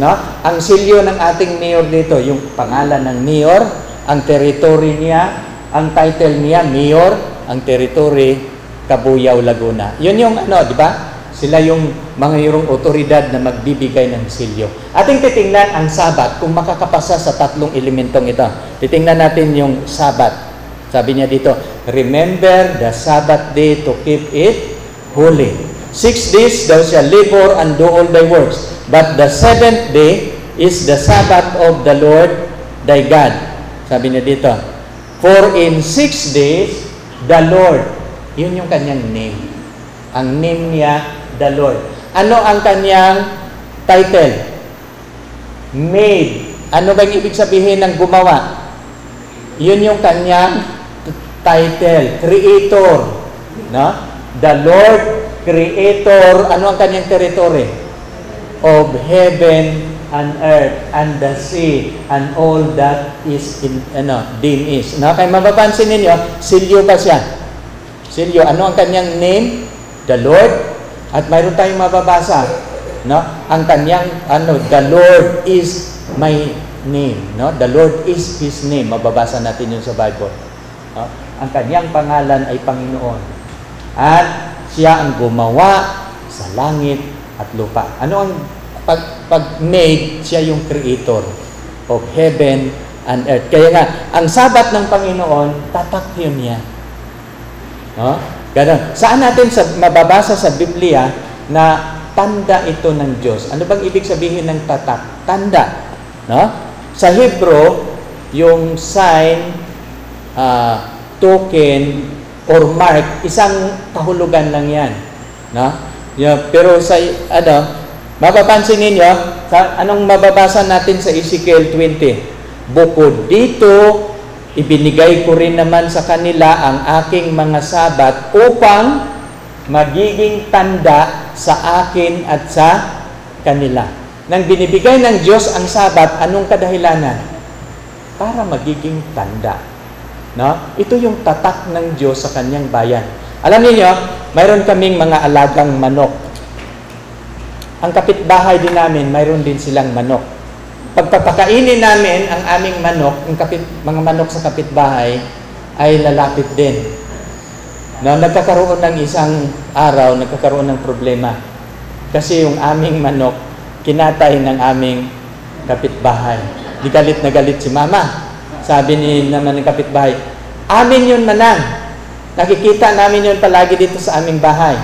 Ang selyo ng ating mayor dito, yung pangalan ng mayor, ang territory niya, ang title niya, mayor, ang territory, Cabuyao, Laguna. Yun yung di ba? Sila yung mga mayroong otoridad na magbibigay ng selyo. Ating titingnan ang Sabat, kung makakapasa sa tatlong elementong ito. Titingnan natin yung Sabat. Sabi niya dito, remember the Sabbath day to keep it holy. 6 days thou shalt labor and do all thy works. But the 7th day is the Sabbath of the Lord thy God. Sabi niya dito, for in 6 days, the Lord, yun yung kanyang name. Ang name niya, the Lord. Ano ang kanyang title? Made. Ano ba yung ibig sabihin ng gumawa? Yun yung kanyang title. Creator. No? The Lord, Creator. Ano ang kanyang territory? Of heaven and earth and the sea and all that is in, dim is. No? Kaya mapapansin ninyo, silyo pa siya. Silyo. Ano ang kanyang name? The Lord. At mayroon tayong mababasa, no? Ang kanyang the Lord is my name, no? The Lord is His name. Mababasa natin 'yun sa Bible. No? Ang kanyang pangalan ay Panginoon. At siya ang gumawa sa langit at lupa. Ano ang pag made, siya yung creator of heaven and earth. Kaya nga, ang Sabat ng Panginoon, tatak yun niya. No? Ganun. Saan natin mababasa sa Biblia na tanda ito ng Diyos? Ano bang ibig sabihin ng tatak? Tanda. No? Sa Hebrew, yung sign, token, or mark, isang kahulugan lang yan. No? Pero sa, mapapansin ninyo, anong mababasa natin sa Ezekiel 20? Bukod dito, ibinigay ko rin naman sa kanila ang aking mga Sabat upang magiging tanda sa akin at sa kanila. Nang binibigay ng Diyos ang Sabat, anong kadahilanan? Para magiging tanda. No? Ito yung tatak ng Diyos sa kanyang bayan. Alam niyo, mayroon kaming mga alagang manok. Ang kapitbahay din namin, mayroon din silang manok. Pagpapakainin namin ang aming manok, mga manok sa kapitbahay, ay lalapit din. No, nagkakaroon ng isang araw, nagkakaroon ng problema. Kasi yung aming manok, kinatay ng aming kapitbahay. Di galit na galit si mama. Sabi naman ng kapitbahay, amin yun manang. Nakikita namin yun palagi dito sa aming bahay.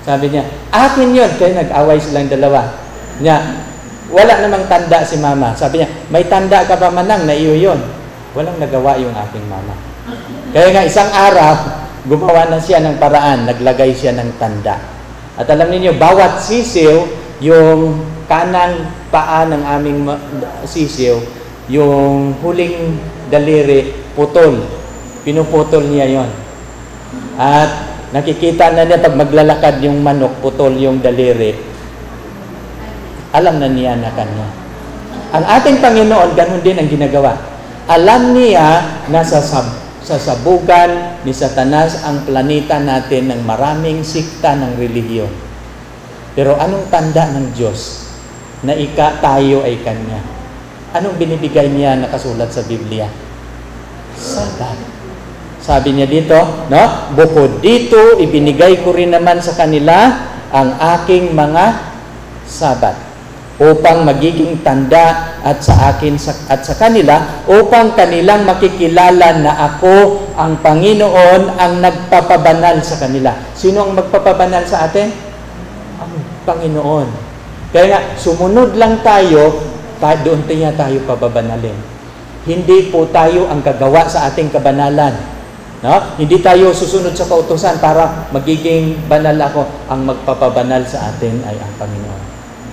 Sabi niya, akin yun. Kaya nag-away silang dalawa. Wala namang tanda si mama. Sabi niya, may tanda ka ba manang na iyo yun? Walang nagawa yung aking mama. Kaya nga isang araw, gumawa na siya ng paraan, naglagay siya ng tanda. At alam niyo, bawat sisiw, yung kanang paa ng aming sisiw, yung huling daliri, putol. Pinuputol niya yon. At nakikita na niya pag maglalakad yung manok, putol yung daliri. Alam na niya na kanya. Ang ating Panginoon, ganun din ang ginagawa. Alam niya na sa sabugan ni Satanas ang planeta natin ng maraming sikta ng relihiyon. Pero anong tanda ng Diyos na tayo ay Kanya? Anong binibigay niya nakasulat sa Biblia? Sabat. Sabi niya dito, no? Bukod dito, ibinigay ko rin naman sa kanila ang aking mga Sabat upang magiging tanda at sa akin at sa kanila upang kanilang makikilala na ako ang Panginoon ang nagpapabanal sa kanila. Sino ang magpapabanal sa atin? Ang Panginoon. Kaya nga, sumunod lang tayo, doon niya tayo pababanalin. Hindi po tayo ang gagawa sa ating kabanalan. No? Hindi tayo susunod sa kautusan para magiging banal ako. Ang magpapabanal sa atin ay ang Panginoon.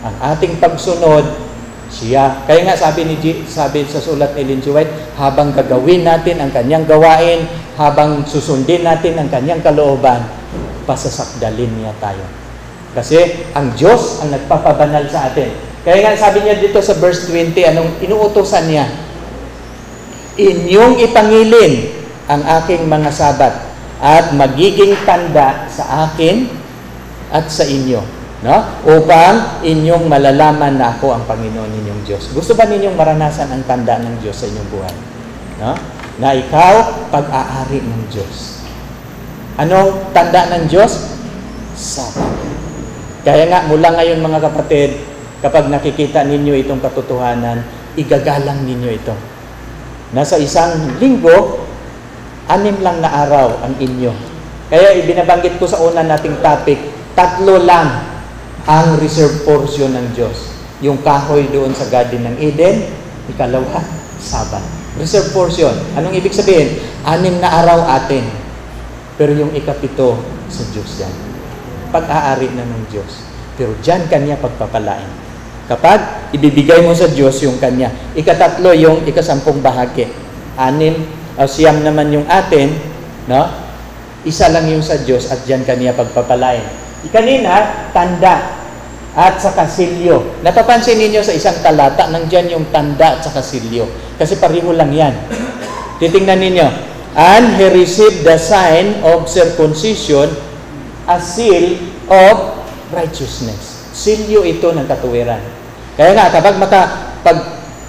Ang ating pagsunod, siya. Kaya nga sabi sa sulat ni Ellen G. White, habang gagawin natin ang kanyang gawain, habang susundin natin ang kanyang kalooban, pasasakdalin niya tayo. Kasi ang Diyos ang nagpapabanal sa atin. Kaya nga sabi niya dito sa verse 20, anong inuutosan niya? Inyong ipangilin ang aking mga sabat at magiging tanda sa akin at sa inyo, no? Upang inyong malalaman na ako ang Panginoon ninyong Diyos. Gusto ba ninyong maranasan ang tanda ng Diyos sa inyong buhay? No? Na ikaw pag-aari ng Diyos. Anong tanda ng Diyos? Sabat. Kaya nga mula ngayon mga kapatid, kapag nakikita ninyo itong katotohanan, igagalang ninyo ito. Nasa isang linggo, 6 lang na araw ang inyo. Kaya ibinabanggit ko sa una nating topic, 3 lang ang reserved portion ng Diyos. Yung kahoy doon sa Garden ng Eden, ikalawa, Sabat. Reserved portion. Anong ibig sabihin? 6 na araw atin. Pero yung ikapito sa Diyos yan. Pag-aari na ng Diyos. Pero dyan kanya pagpapalain. Kapag ibibigay mo sa Diyos yung kanya. Ikatatlo yung 10 bahagi. 9 naman yung atin, no? 1 lang yung sa Diyos at dyan kanya pagpapalain. Kanina, tanda at saka silyo. Napapansin ninyo sa isang talata, nandyan yung tanda at saka silyo. Kasi pareho lang yan. Titingnan ninyo. And he received the sign of circumcision, a seal of righteousness. Silyo ito ng katuwiran. Kaya nga, kapag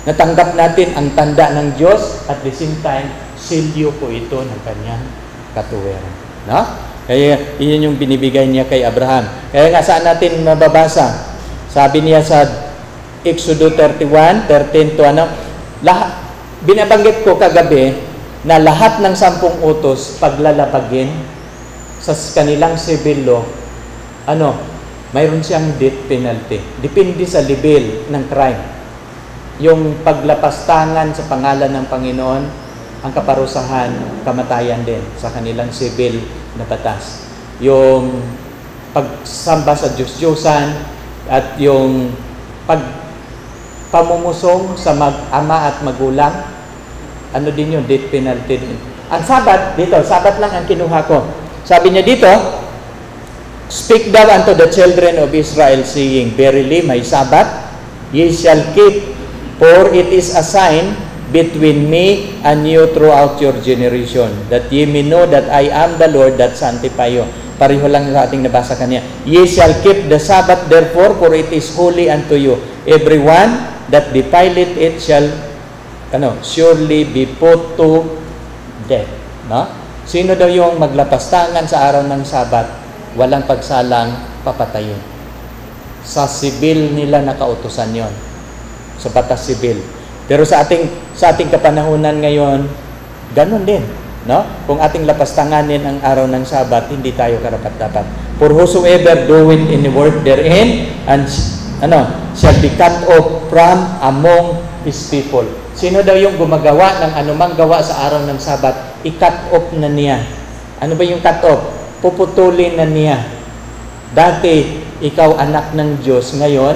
natanggap natin ang tanda ng Diyos, at the same time, silyo po ito ng kanyang katuwiran. No? Kaya iyon yung binibigay niya kay Abraham. Kaya nga saan natin mababasa? Sabi niya sa Exodus 31:13 to binabanggit ko kagabi na lahat ng 10 utos paglalabagin sa kanilang civil law, mayroon siyang death penalty. Depende sa level ng crime. Yung paglapastangan sa pangalan ng Panginoon, ang kaparusahan, kamatayan din sa kanilang civil na batas. Yung pagsamba sa Diyos-Diyosan at yung pagpamumusong sa mag-ama at magulang, din yung death penalty din. Ang Sabat, dito, Sabat lang ang kinuha ko. Sabi niya dito, speak thou unto the children of Israel, saying, verily my Sabbath ye shall keep, for it is a sign between me and you throughout your generation, that ye may know that I am the Lord that sanctify you. Pareho lang sa ating nabasa kanya. Ye shall keep the Sabbath therefore, for it is holy unto you. Everyone that defileth it shall surely be put to death. No? Sino daw yung maglapastangan sa araw ng Sabat? Walang pagsalang, papatayin. Sa sibil nila nakautusan yon. Sa batas sibil. Pero sa ating kapanahunan ngayon, ganun din, no? Kung ating lapastanganin ang araw ng Sabat, hindi tayo karapat-dapat. For whosoever doeth any work therein, and shall be cut off from among his people. Sino daw yung gumagawa ng anumang gawa sa araw ng Sabat, i-cut off na niya. Ano ba yung cut off? Puputulin na niya. Dati, ikaw anak ng Diyos, ngayon,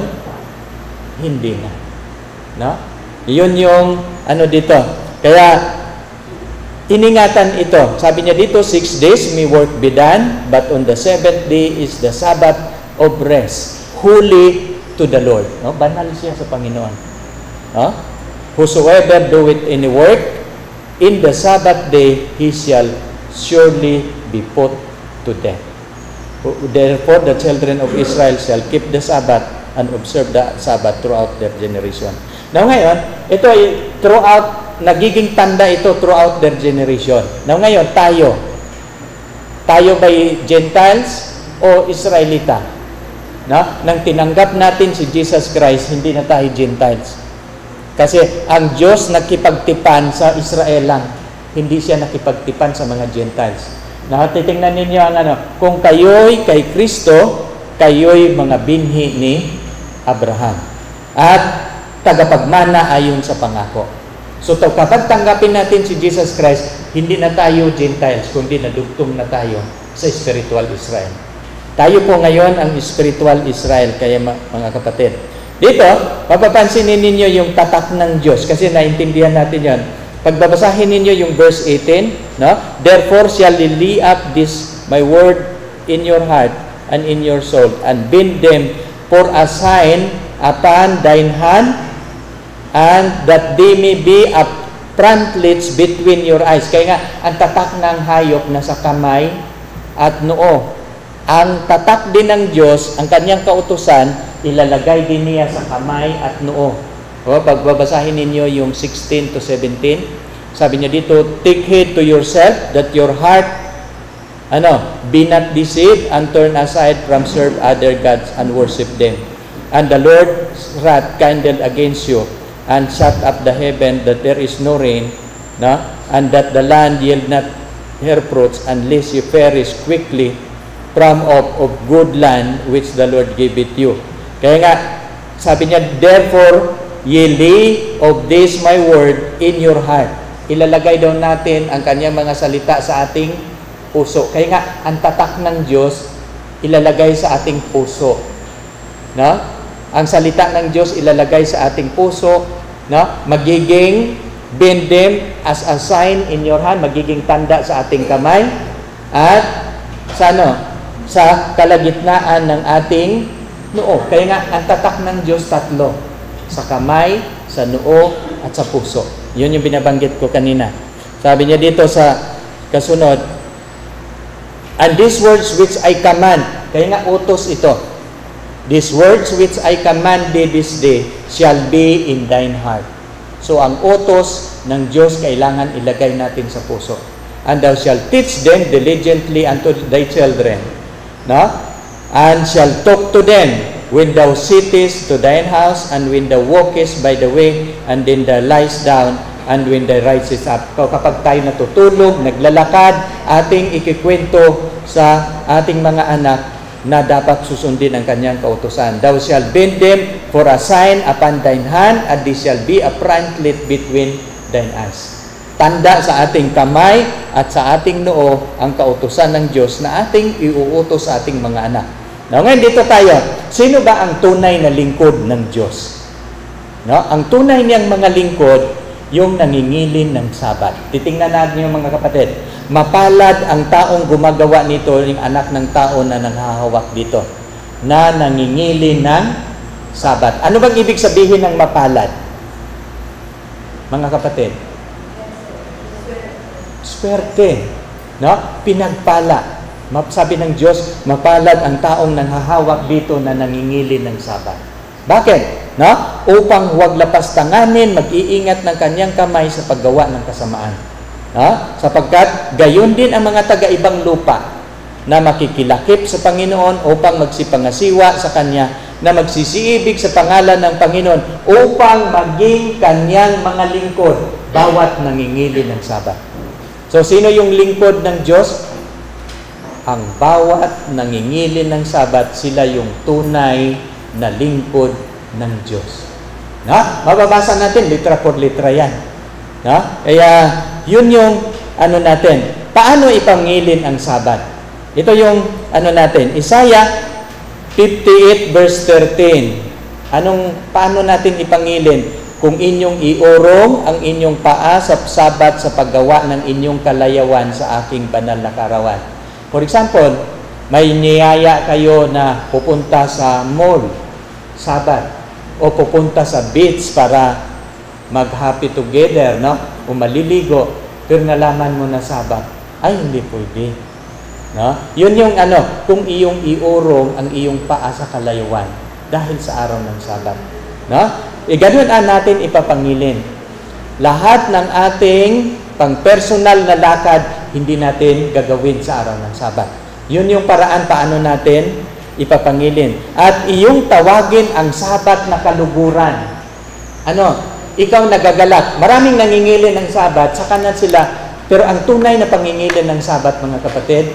hindi na. No? Iyon yung dito. Kaya, iningatan ito. Sabi niya dito, 6 days may work be done, but on the 7th day is the Sabbath of rest, holy to the Lord. No? Banal siya sa Panginoon. No? Whosoever doeth any work in the Sabbath day, he shall surely be put to death. Therefore, the children of Israel shall keep the Sabbath and observe the Sabbath throughout their generation. Now ngayon, ito ay nagiging tanda ito throughout their generation. Now ngayon, tayo ba'y Gentiles o Israelita? No? Nang tinanggap natin si Jesus Christ, hindi na tayo Gentiles. Kasi ang Diyos nakipagtipan sa Israel lang, hindi siya nakipagtipan sa mga Gentiles. Titingnan ninyo ang kung kayo'y kay Kristo, kayo'y mga binhi ni Abraham at tagapagmana ayon sa pangako. So kapag tanggapin natin si Jesus Christ, hindi na tayo Gentiles, kundi nadugtong na tayo sa spiritual Israel. Tayo po ngayon ang spiritual Israel, kaya mga kapatid. Dito, mapapansinin ninyo yung tatak ng Diyos kasi naintindihan natin yan. Pagbabasahin ninyo yung verse 18, no? Therefore shall ye lay up this my word in your heart and in your soul, and bind them for a sign upon thine hand, and that they may be a frontlets between your eyes. Kaya nga, ang tatak ng hayop na sa kamay at noo. Ang tatak din ng Diyos, ang kanyang kautusan, ilalagay din niya sa kamay at noo. O, pagbabasahin ninyo yung 16 to 17, sabi niya dito, take heed to yourself that your heart be not deceived and turn aside from serve other gods and worship them. And the Lord's wrath kindled against you, and shut up the heaven that there is no rain, and that the land yield not her fruits, unless you perish quickly from of good land which the Lord giveth you. Kaya nga, sabi niya, therefore, ye lay of this my word in your heart. Ilalagay daw natin ang kanyang mga salita sa ating puso. Kaya nga, ang tatak ng Diyos, ilalagay sa ating puso. No? Ang salita ng Diyos, ilalagay sa ating puso. No? Magiging bind them as a sign in your hand, magiging tanda sa ating kamay. At sa kalagitnaan ng ating noo. Kaya nga, ang tatak ng Diyos tatlo. Sa kamay, sa noo, at sa puso. Yun yung binabanggit ko kanina. Sabi niya dito sa kasunod, and these words which I command, kaya nga utos ito, these words which I command thee this day shall be in thine heart. So ang utos ng Diyos kailangan ilagay natin sa puso. And thou shalt teach them diligently unto thy children. No? And shall talk to them when thou sittest to thine house, and when thou walkest by the way, and then thou liest down, and when thou risest up. Kapag tayo natutulog, naglalakad, ating ikikwento sa ating mga anak na dapat susundin ang kanyang kautusan. Thou shalt bind them for a sign upon thine hand, and they shall be a frontlet between thine eyes. Tanda sa ating kamay at sa ating noo ang kautusan ng Diyos na ating iuutos sa ating mga anak. Now, ngayon dito tayo, sino ba ang tunay na lingkod ng Diyos? No? Ang tunay niyang mga lingkod, yung nangingilin ng Sabat. Titingnan natin yung mga kapatid. Mapalad ang taong gumagawa nito, yung anak ng tao na nanghahawak dito, na nangingilin ng Sabat. Ano bang ibig sabihin ng mapalad? Mga kapatid? Swerte. No? Pinagpala. Sabi ng Diyos, mapalad ang taong nanghahawak dito na nangingilin ng Sabat. Bakit? No? Upang huwag lapastanganin, mag-iingat ng kanyang kamay sa paggawa ng kasamaan. No? Sapagkat gayon din ang mga taga-ibang lupa na makikilakip sa Panginoon upang magsipangasiwa sa Kanya, na magsisiibig sa pangalan ng Panginoon upang maging Kanyang mga lingkod, bawat nangingilin ng Sabat. So, sino yung lingkod ng Diyos? Ang bawat nangingilin ng Sabat, sila yung tunay na lingkod ng Diyos. Na? Mababasa natin, litra por litra yan. Na? Kaya, yun yung natin. Paano ipangilin ang Sabat? Ito yung natin. Isaiah 58 verse 13. Paano natin ipangilin? Kung inyong iurong ang inyong paa sa Sabat sa paggawa ng inyong kalayawan sa aking banal na karawan. For example, may niyaya kayo na pupunta sa mall, Sabat, o pupunta sa beach para mag-happy together, no? O maliligo, pero nalaman mo na Sabat, ay hindi pwede. No? Yun yung kung iyong iurong ang iyong paa sa kalayuan dahil sa araw ng Sabat. No? Ganun natin ipapangilin. Lahat ng ating pang-personal na lakad, hindi natin gagawin sa araw ng Sabat. Yun yung paraan paano natin ipapangilin. At iyong tawagin ang Sabat na kaluguran. Ikaw nagagalak. Maraming nangingilin ng Sabat, sa kanan sila. Pero ang tunay na pangingilin ng Sabat, mga kapatid,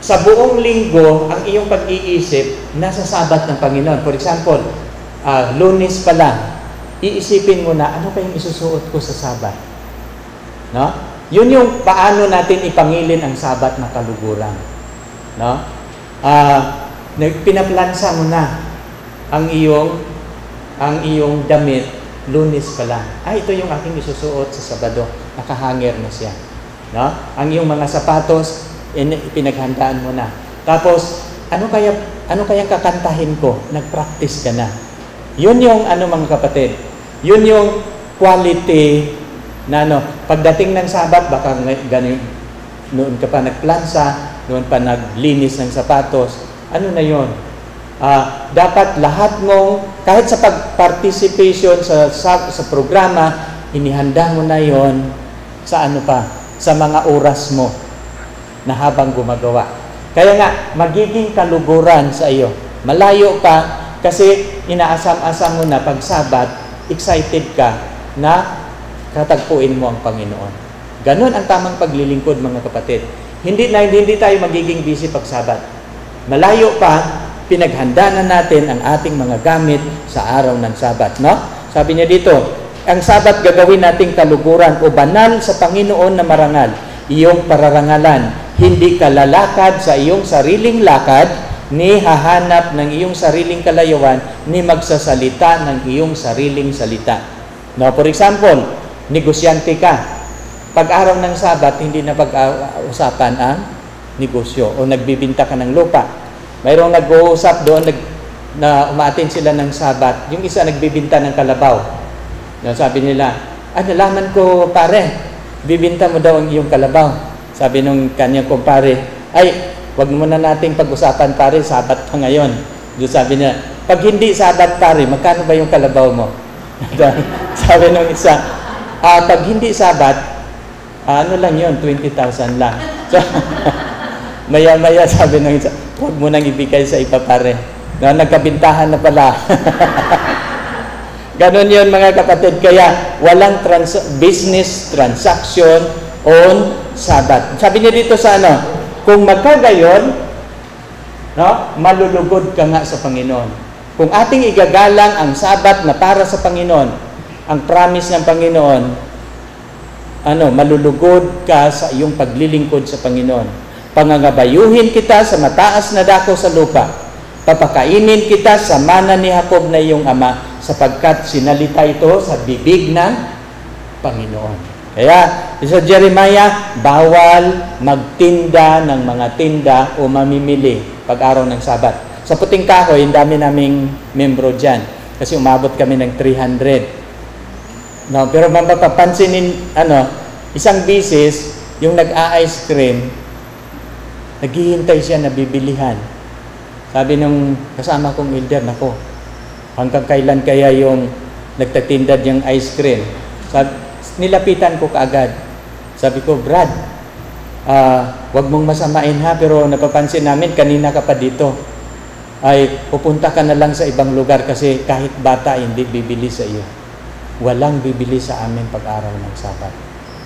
sa buong linggo, ang iyong pag-iisip nasa Sabat ng Panginoon. For example, Lunes pa lang, iisipin mo na, ano kayong isusuot ko sa Sabat? No? Yun yung paano natin ipangilin ang Sabat na kaluguran. No? Pinaplansa mo na ang iyong damit Lunes pa lang. Ito yung aking isusuot sa Sabado. Nakahanger na siya. No? Ang iyong mga sapatos, pinaghandaan mo na. Tapos, ano kayang kakantahin ko? Nag-practice ka na. Yun yung mga kapatid. Yun yung quality na pagdating ng Sabat, baka noon ka pa nagplansa, noon pa naglinis ng sapatos. Ano na yun? Dapat lahat mo, kahit sa pag-participation sa programa, inihanda mo na yon sa sa mga oras mo na habang gumagawa. Kaya nga, magiging kaluguran sa iyo. Malayo pa kasi inaasam-asam mo na pag Sabat, excited ka na katagpuin mo ang Panginoon. Ganon ang tamang paglilingkod, mga kapatid. Hindi tayo magiging busy pag Sabat. Malayo pa, pinaghanda na natin ang ating mga gamit sa araw ng Sabat. No? Sabi niya dito, ang Sabat gagawin nating kaluguran o banal sa Panginoon na marangal. Iyong pararangalan, hindi ka lalakad sa iyong sariling lakad, ni hahanap ng iyong sariling kalayuan, ni magsasalita ng iyong sariling salita. No, for example, negosyante ka. Pag-araw ng Sabat, hindi na pag-usapan ang negosyo o nagbibinta ka ng lupa. Mayroong nag-uusap doon na umaatin sila ng Sabat. Yung isa nagbibinta ng kalabaw. No, sabi nila, nalaman ko pare, bibinta mo daw ang iyong kalabaw. Sabi nung kanyang kumpare, wag muna nating pag-usapan pare, Sabat pa ngayon. Doon sabi niya, pag hindi Sabat pare, magkano ba yung kalabaw mo? Sabi nung isa, pag hindi Sabat, ano lang yun, 20,000 lang. So, maya-maya sabi nung isa, huwag mo nang ibigay sa iba pare. No, nagkabintahan na pala. Ganon yun, mga kapatid. Kaya walang business transaction on Sabat. Sabi niya dito sa kung magkagayon, malulugod ka nga sa Panginoon. Kung ating igagalang ang Sabat na para sa Panginoon, ang promise ng Panginoon, malulugod ka sa iyong paglilingkod sa Panginoon. Pangangabayuhin kita sa mataas na dako sa lupa. Papakainin kita sa mana ni Jacob na iyong ama, sapagkat sinalita ito sa bibig ng Panginoon. Kaya, sa Jeremiah, bawal magtinda ng mga tinda o mamimili pag-araw ng Sabat. Sa Puting Kahoy, ang dami naming membro dyan. Kasi umabot kami ng 300. No, pero mapapansinin, isang bisis, yung nag-a-ice cream, naghihintay siya na bibilihan. Sabi nung kasama kong elder, nako, hanggang kailan kaya yung nagtatinda niyang ice cream? Nilapitan ko kaagad. Sabi ko, Brad, wag mong masamain ha, pero napapansin namin, kanina ka pa dito. Pupunta ka na lang sa ibang lugar kasi kahit bata hindi bibili sa iyo. Walang bibili sa amin pag-araw ng Sabat.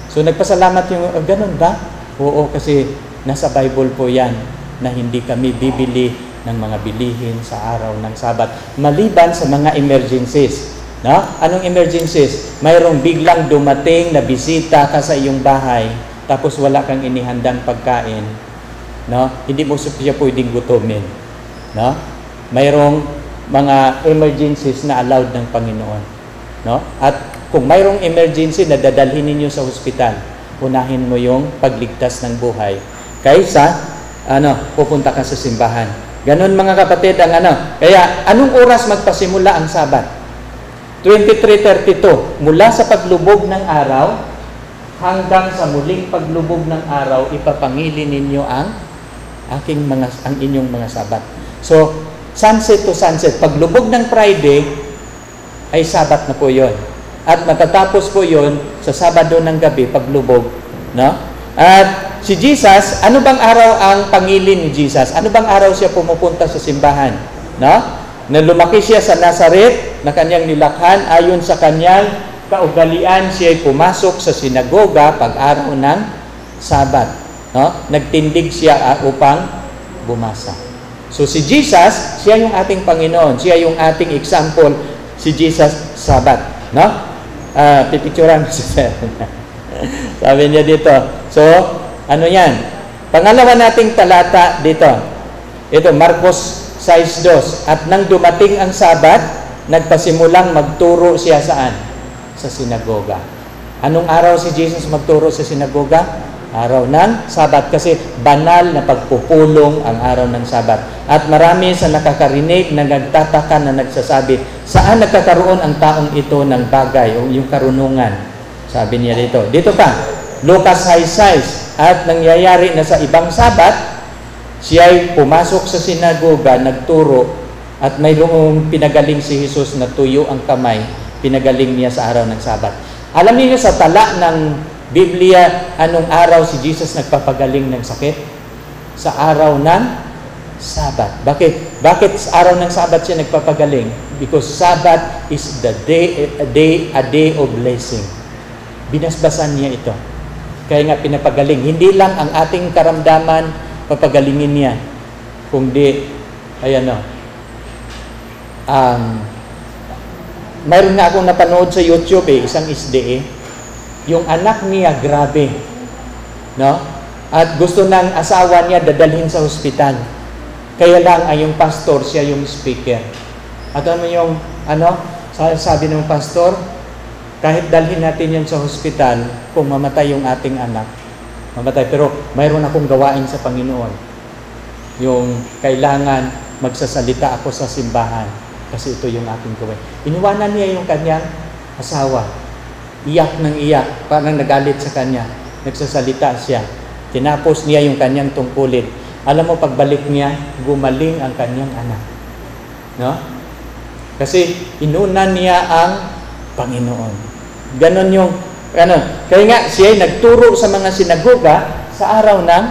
So nagpasalamat yung, ganun ba? Oo, kasi nasa Bible po yan na hindi kami bibili ng mga bilihin sa araw ng Sabat. Maliban sa mga emergencies. No? Anong emergencies? Mayroong biglang dumating na bisita ka sa iyong bahay, tapos wala kang inihandang pagkain. No? Hindi mo siya pwedeng gutumin. No? Mayroong mga emergencies na allowed ng Panginoon. No? At kung mayroong emergency na dadalhin ninyo sa hospital, unahin mo yung pagligtas ng buhay kaysa pupunta ka sa simbahan. Ganon, mga kapatid, ang Kaya anong oras magpasimula ang Sabat? 23:32, mula sa paglubog ng araw hanggang sa muling paglubog ng araw, ipapangili ninyo ang inyong mga Sabat. So, sunset to sunset. Paglubog ng Friday, ay Sabat na po yon. At matatapos po yon sa Sabado ng gabi, paglubog. No? At si Jesus, ano bang araw ang pangilin ni Jesus? Ano bang araw siya pumupunta sa simbahan? No? Na lumaki siya sa Nazaret, na kanyang nilakhan, ayon sa kanyang kaugalian, siya ay pumasok sa sinagoga pag-araw ng Sabat. No? Nagtindig siya upang bumasa. So si Jesus, siya yung ating Panginoon, siya yung ating example, si Jesus Sabat, no? Pipicturean ko si Sir. Sabi niya dito. So, ano yan? Pangalawa nating talata dito. Ito, Marcos 6:2. At nang dumating ang Sabat, nagpasimulang magturo siya saan? Sa sinagoga. Anong araw si Jesus magturo sa sinagoga? Araw ng Sabat. Kasi banal na pagpupulong ang araw ng Sabat. At marami sa nakakarinig na nagtataka na nagsasabi, saan nagkakaroon ang taong ito ng bagay o yung karunungan? Sabi niya dito. Dito pa, Lucas 6:6. At nangyayari na sa ibang Sabat, siya'y pumasok sa sinagoga, nagturo, at mayroong pinagaling si Jesus na tuyo ang kamay, pinagaling niya sa araw ng Sabat. Alam niyo sa tala ng Biblia, anong araw si Jesus nagpapagaling ng sakit? Sa araw ng Sabat. Bakit? Bakit sa araw ng Sabat siya nagpapagaling? Because Sabat is the a day of blessing. Binasbasan niya ito. Kaya nga pinapagaling. Hindi lang ang ating karamdaman papagalingin niya. Kung di, ayan o. Mayroon nga akong napanood sa YouTube isang SDA. Yung anak niya, grabe. No? At gusto ng asawa niya dadalhin sa ospital. Kaya lang ay yung pastor, siya yung speaker. At ano yung, sabi ng pastor, kahit dalhin natin yun sa hospital, kung mamatay yung ating anak, mamatay. Pero mayroon akong gawain sa Panginoon. Yung kailangan magsasalita ako sa simbahan. Kasi ito yung aking gawin. Iniwanan niya yung kanyang asawa. Iyak ng iyak. Parang nagalit sa kanya. Nagsasalita siya. Tinapos niya yung kanyang tungkulin. Alam mo, pagbalik niya, gumaling ang kanyang anak. No? Kasi inunan niya ang Panginoon. Ganon yung, kaya nga siya ay nagturo sa mga sinagoga sa araw ng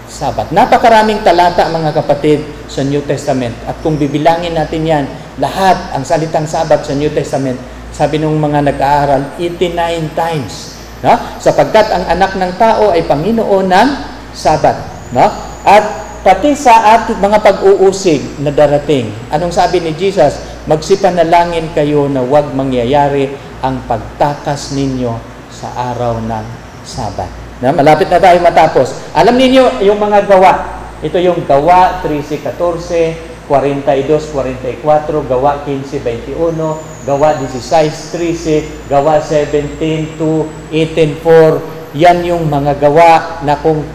Sabat. Napakaraming talata, mga kapatid, sa New Testament. At kung bibilangin natin yan, lahat ang salitang Sabat sa New Testament, sabi ng mga nag-aaral, 89 times. No? Sapagkat ang anak ng tao ay Panginoon ng Sabat. No? At pati sa ating mga pag-uusig na darating, anong sabi ni Jesus? Magsipanalangin kayo na huwag mangyayari ang pagtakas ninyo sa araw ng Sabat. Na, malapit na tayo matapos. Alam niyo yung mga gawa. Ito yung gawa 13:14, 42:44, gawa 15:21, gawa 16:13, gawa 17:18:4. Yan yung mga gawa na kung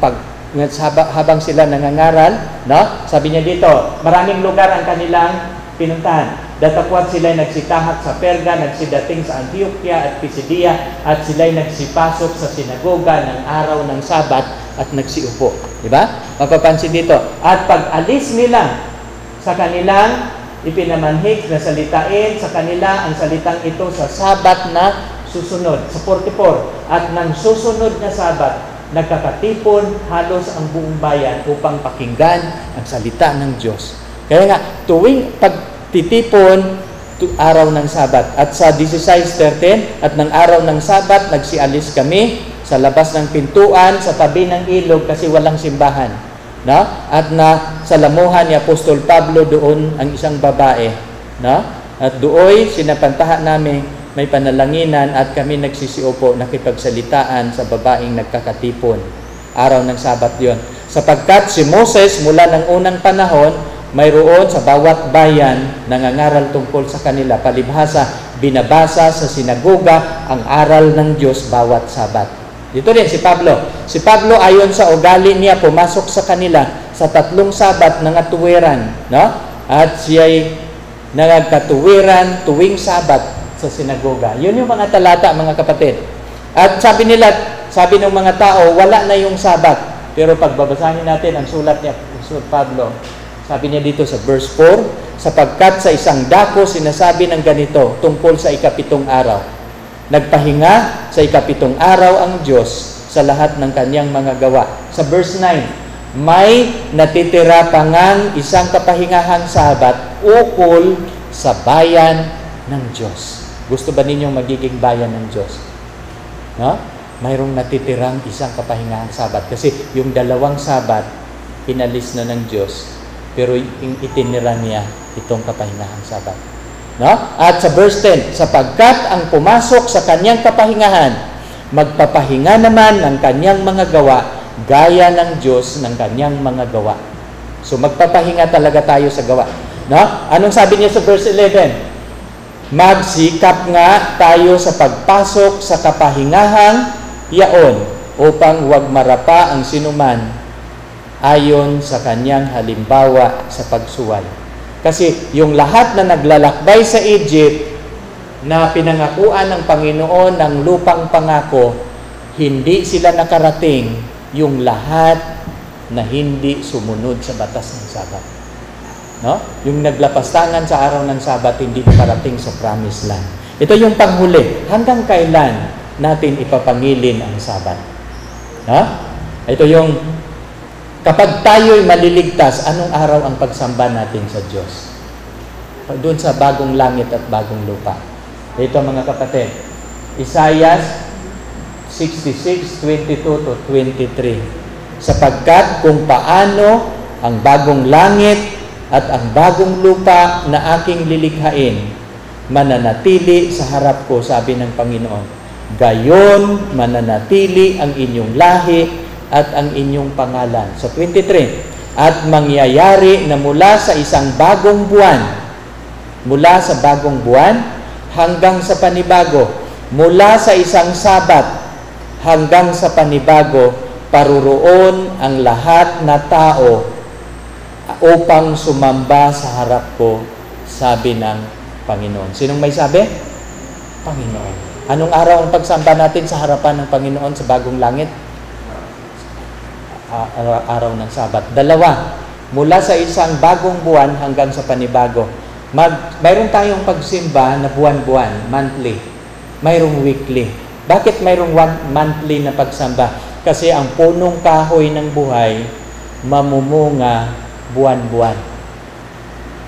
habang sila nangangaral, no? Sabi niya dito, maraming lugar ang kanilang pinuntahan. Datakwat sila'y nagsitahak sa Perga, nagsidating sa Antioquia at Pisidia, at sila'y nagsipasok sa sinagoga ng araw ng Sabat at nagsiupo. Diba? Mapapansin dito. At pag-alis nila sa kanilang ipinamanhik na salitain sa kanila ang salitang ito sa Sabat na susunod, sa 44. At nang susunod na Sabat, nagkakatipon halos ang buong bayan upang pakinggan ang salita ng Diyos. Kaya nga, tuwing pagtitipon, araw ng Sabat. At sa 16:13, at ng araw ng Sabat, nagsialis kami sa labas ng pintuan, sa tabi ng ilog, kasi walang simbahan. No? At na sa lamuhan ni Apostol Pablo doon ang isang babae. No? At doon, sinapantahan namin, may panalanginan at kami nagsisiupo, nakipagsalitaan sa babaeng nagkakatipon. Araw ng Sabat yon. Sapagkat si Moses mula ng unang panahon, mayroon sa bawat bayan nangangaral tungkol sa kanila. Palibhasa, binabasa sa sinagoga ang aral ng Diyos bawat Sabat. Dito rin si Pablo. Si Pablo ayon sa ugali niya pumasok sa kanila sa 3 Sabat ng atuwiran. No? At siya'y nagkatuwiran tuwing Sabat sa sinagoga. Yun yung mga talata, mga kapatid. At sabi nila, sabi ng mga tao, wala na yung Sabat. Pero pagbabasahin natin ang sulat niya, sulat Pablo, sabi niya dito sa verse 4, sapagkat sa isang dako sinasabi ng ganito tungkol sa ikapitong araw. Nagpahinga sa ikapitong araw ang Diyos sa lahat ng kanyang mga gawa. Sa verse 9, may natitira pa ngang isang kapahingahang Sabat ukol sa bayan ng Diyos. Gusto ba ninyong magiging bayan ng Diyos? No? Mayroong natitirang isang kapahingahang Sabat. Kasi yung 2 Sabat, inalis na ng Diyos, pero itinira niya itong kapahingahang Sabat. No? At sa verse 10, sapagkat ang pumasok sa kanyang kapahingahan, magpapahinga naman ng kanyang mga gawa, gaya ng Diyos ng kanyang mga gawa. So magpapahinga talaga tayo sa gawa. No? Anong sabi niya sa verse 11? Magsikap nga tayo sa pagpasok sa kapahingahang yaon upang huwag marapa ang sinuman ayon sa kanyang halimbawa sa pagsuway. Kasi yung lahat na naglalakbay sa Egypt na pinangakuan ng Panginoon ng lupang pangako, hindi sila nakarating, yung lahat na hindi sumunod sa batas ng Sabat. No? Yung naglapastangan sa araw ng Sabat, hindi nakarating sa promised land. Ito yung panghuli. Hanggang kailan natin ipapangilin ang Sabat? No? Ito yung, kapag tayo'y maliligtas, anong araw ang pagsamba natin sa Diyos? Doon sa bagong langit at bagong lupa. Ito mga kapatid, Isaiah 66:22-23. Sapagkat kung paano ang bagong langit at ang bagong lupa na aking lilikhain mananatili sa harap ko, sabi ng Panginoon, gayon mananatili ang inyong lahi at ang inyong pangalan. So 23, at mangyayari na mula sa isang bagong buwan, mula sa bagong buwan hanggang sa panibago, mula sa isang Sabat hanggang sa panibago, paruroon ang lahat na tao upang sumamba sa harap ko, sabi ng Panginoon. Sinong may sabi? Panginoon. Anong araw ang pagsamba natin sa harapan ng Panginoon sa bagong langit? Araw ng Sabat. Dalawa, mula sa isang bagong buwan hanggang sa panibago. Mayroon tayong pagsimba na buwan-buwan, monthly. Mayroong weekly. Bakit mayroong monthly na pagsamba? Kasi ang punong kahoy ng buhay mamumunga buwan-buwan.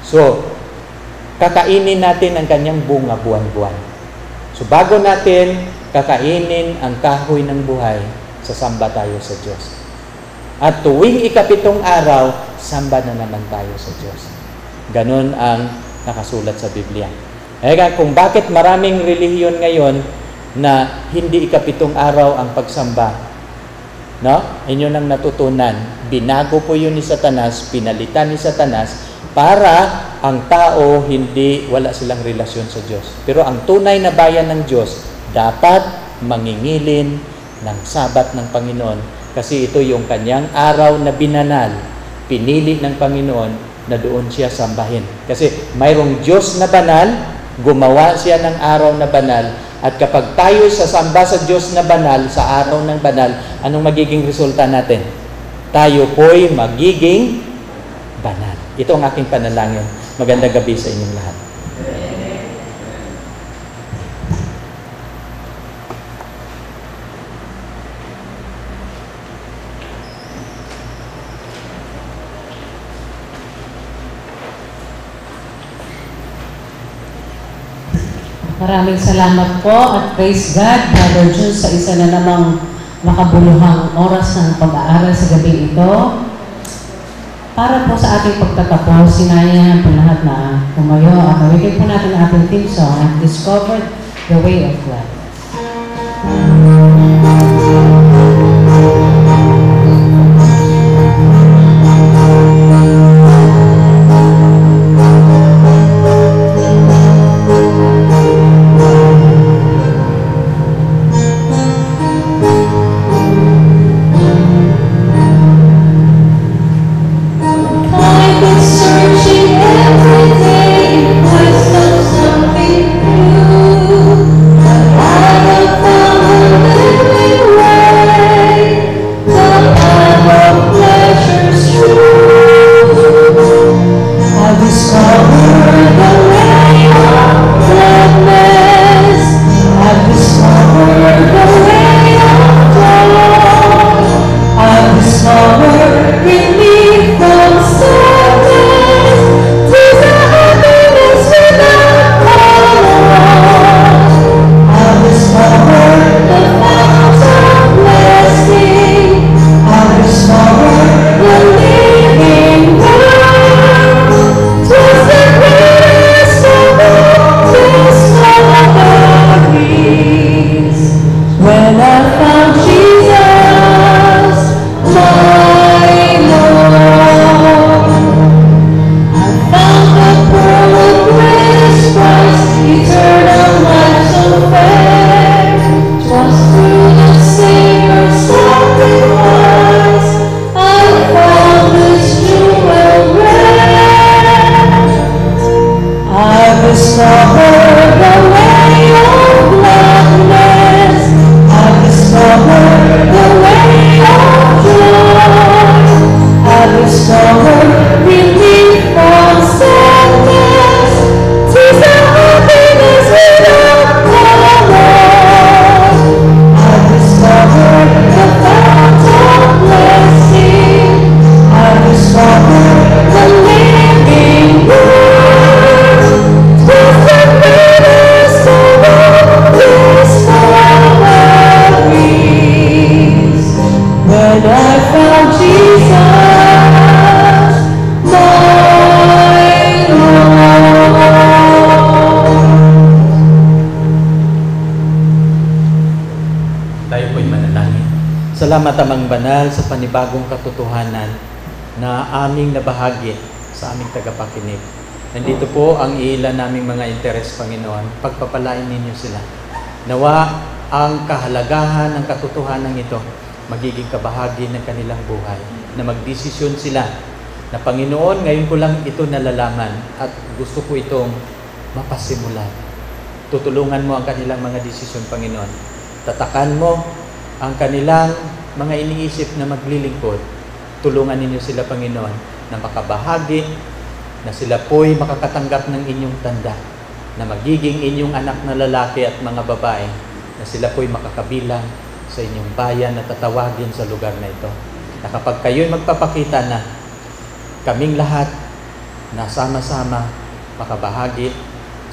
So, kakainin natin ang kanyang bunga buwan-buwan. So, bago natin kakainin ang kahoy ng buhay, sasamba tayo sa Diyos. At tuwing ikapitong araw, samba na naman tayo sa Diyos. Ganon ang nakasulat sa Biblia. Kaya kung bakit maraming relihiyon ngayon na hindi ikapitong araw ang pagsamba, no? Inyo nang natutunan, binago po yun ni Satanas, pinalitan ni Satanas para ang tao wala silang relasyon sa Diyos. Pero ang tunay na bayan ng Diyos dapat mangingilin ng Sabat ng Panginoon kasi ito yung kanyang araw na binanal, pinili ng Panginoon na doon siya sambahin. Kasi mayroong Diyos na banal, gumawa siya ng araw na banal. At kapag tayo sasamba sa Diyos na banal, sa araw ng banal, anong magiging resulta natin? Tayo po'y magiging banal. Ito ang aking panalangin. Magandang gabi sa inyong lahat. Maraming salamat po at praise God, Brother Jun, sa isa na namang makabuluhang oras ng pag-aaral sa gabi ito. Para po sa ating pagtatapos, sinayahan po lahat na tumayo at gawin po natin ang ating theme song and discovered the way of God. Something new. I have found a living way. Tayo po'y manalangin. Salamat Amang Banal sa panibagong katotohanan na aming nabahagi sa aming tagapakinig. Nandito po ang ilan naming mga interes, Panginoon. Pagpapalain ninyo sila. Nawa ang kahalagahan ng katotohanan ito magiging kabahagi ng kanilang buhay. Na magdesisyon sila na Panginoon, ngayon ko lang ito nalalaman at gusto ko itong mapasimulan. Tutulungan mo ang kanilang mga desisyon, Panginoon. Tatakan mo ang kanilang mga iniisip na maglilingkod. Tulungan ninyo sila, Panginoon, na makabahagi, na sila po'y makakatanggap ng inyong tanda, na magiging inyong anak na lalaki at mga babae, na sila po'y makakabilang sa inyong bayan na tatawagin sa lugar na ito. Na kapag kayo'y magpapakita na kaming lahat na sama-sama makabahagi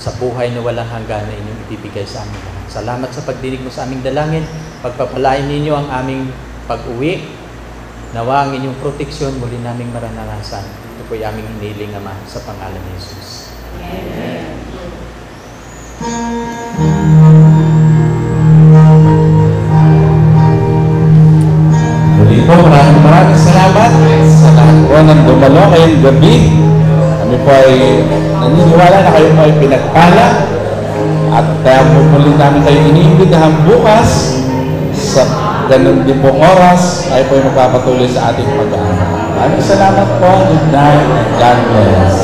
sa buhay na walang hanggan na inyong ibibigay sa amin lahat. Salamat sa pagdinig mo sa aming dalangin. Pagpapalain ninyo ang aming pag-uwi. Nawa ang inyong proteksyon muli naming maranasan. Ito po'y aming hiniling, Ama, sa pangalan ni Jesus. Amen. Muli po, maraming salamat sa lahat po ng dumalo ngayong gabi. Kami po ay naniniwala na kayo po ay pinagpala at muli namin kayo iniimbitahan bukas sa ganun din pong oras ay po ay magpapatuloy sa ating pag-aaral. Maraming salamat po. Good night and God bless.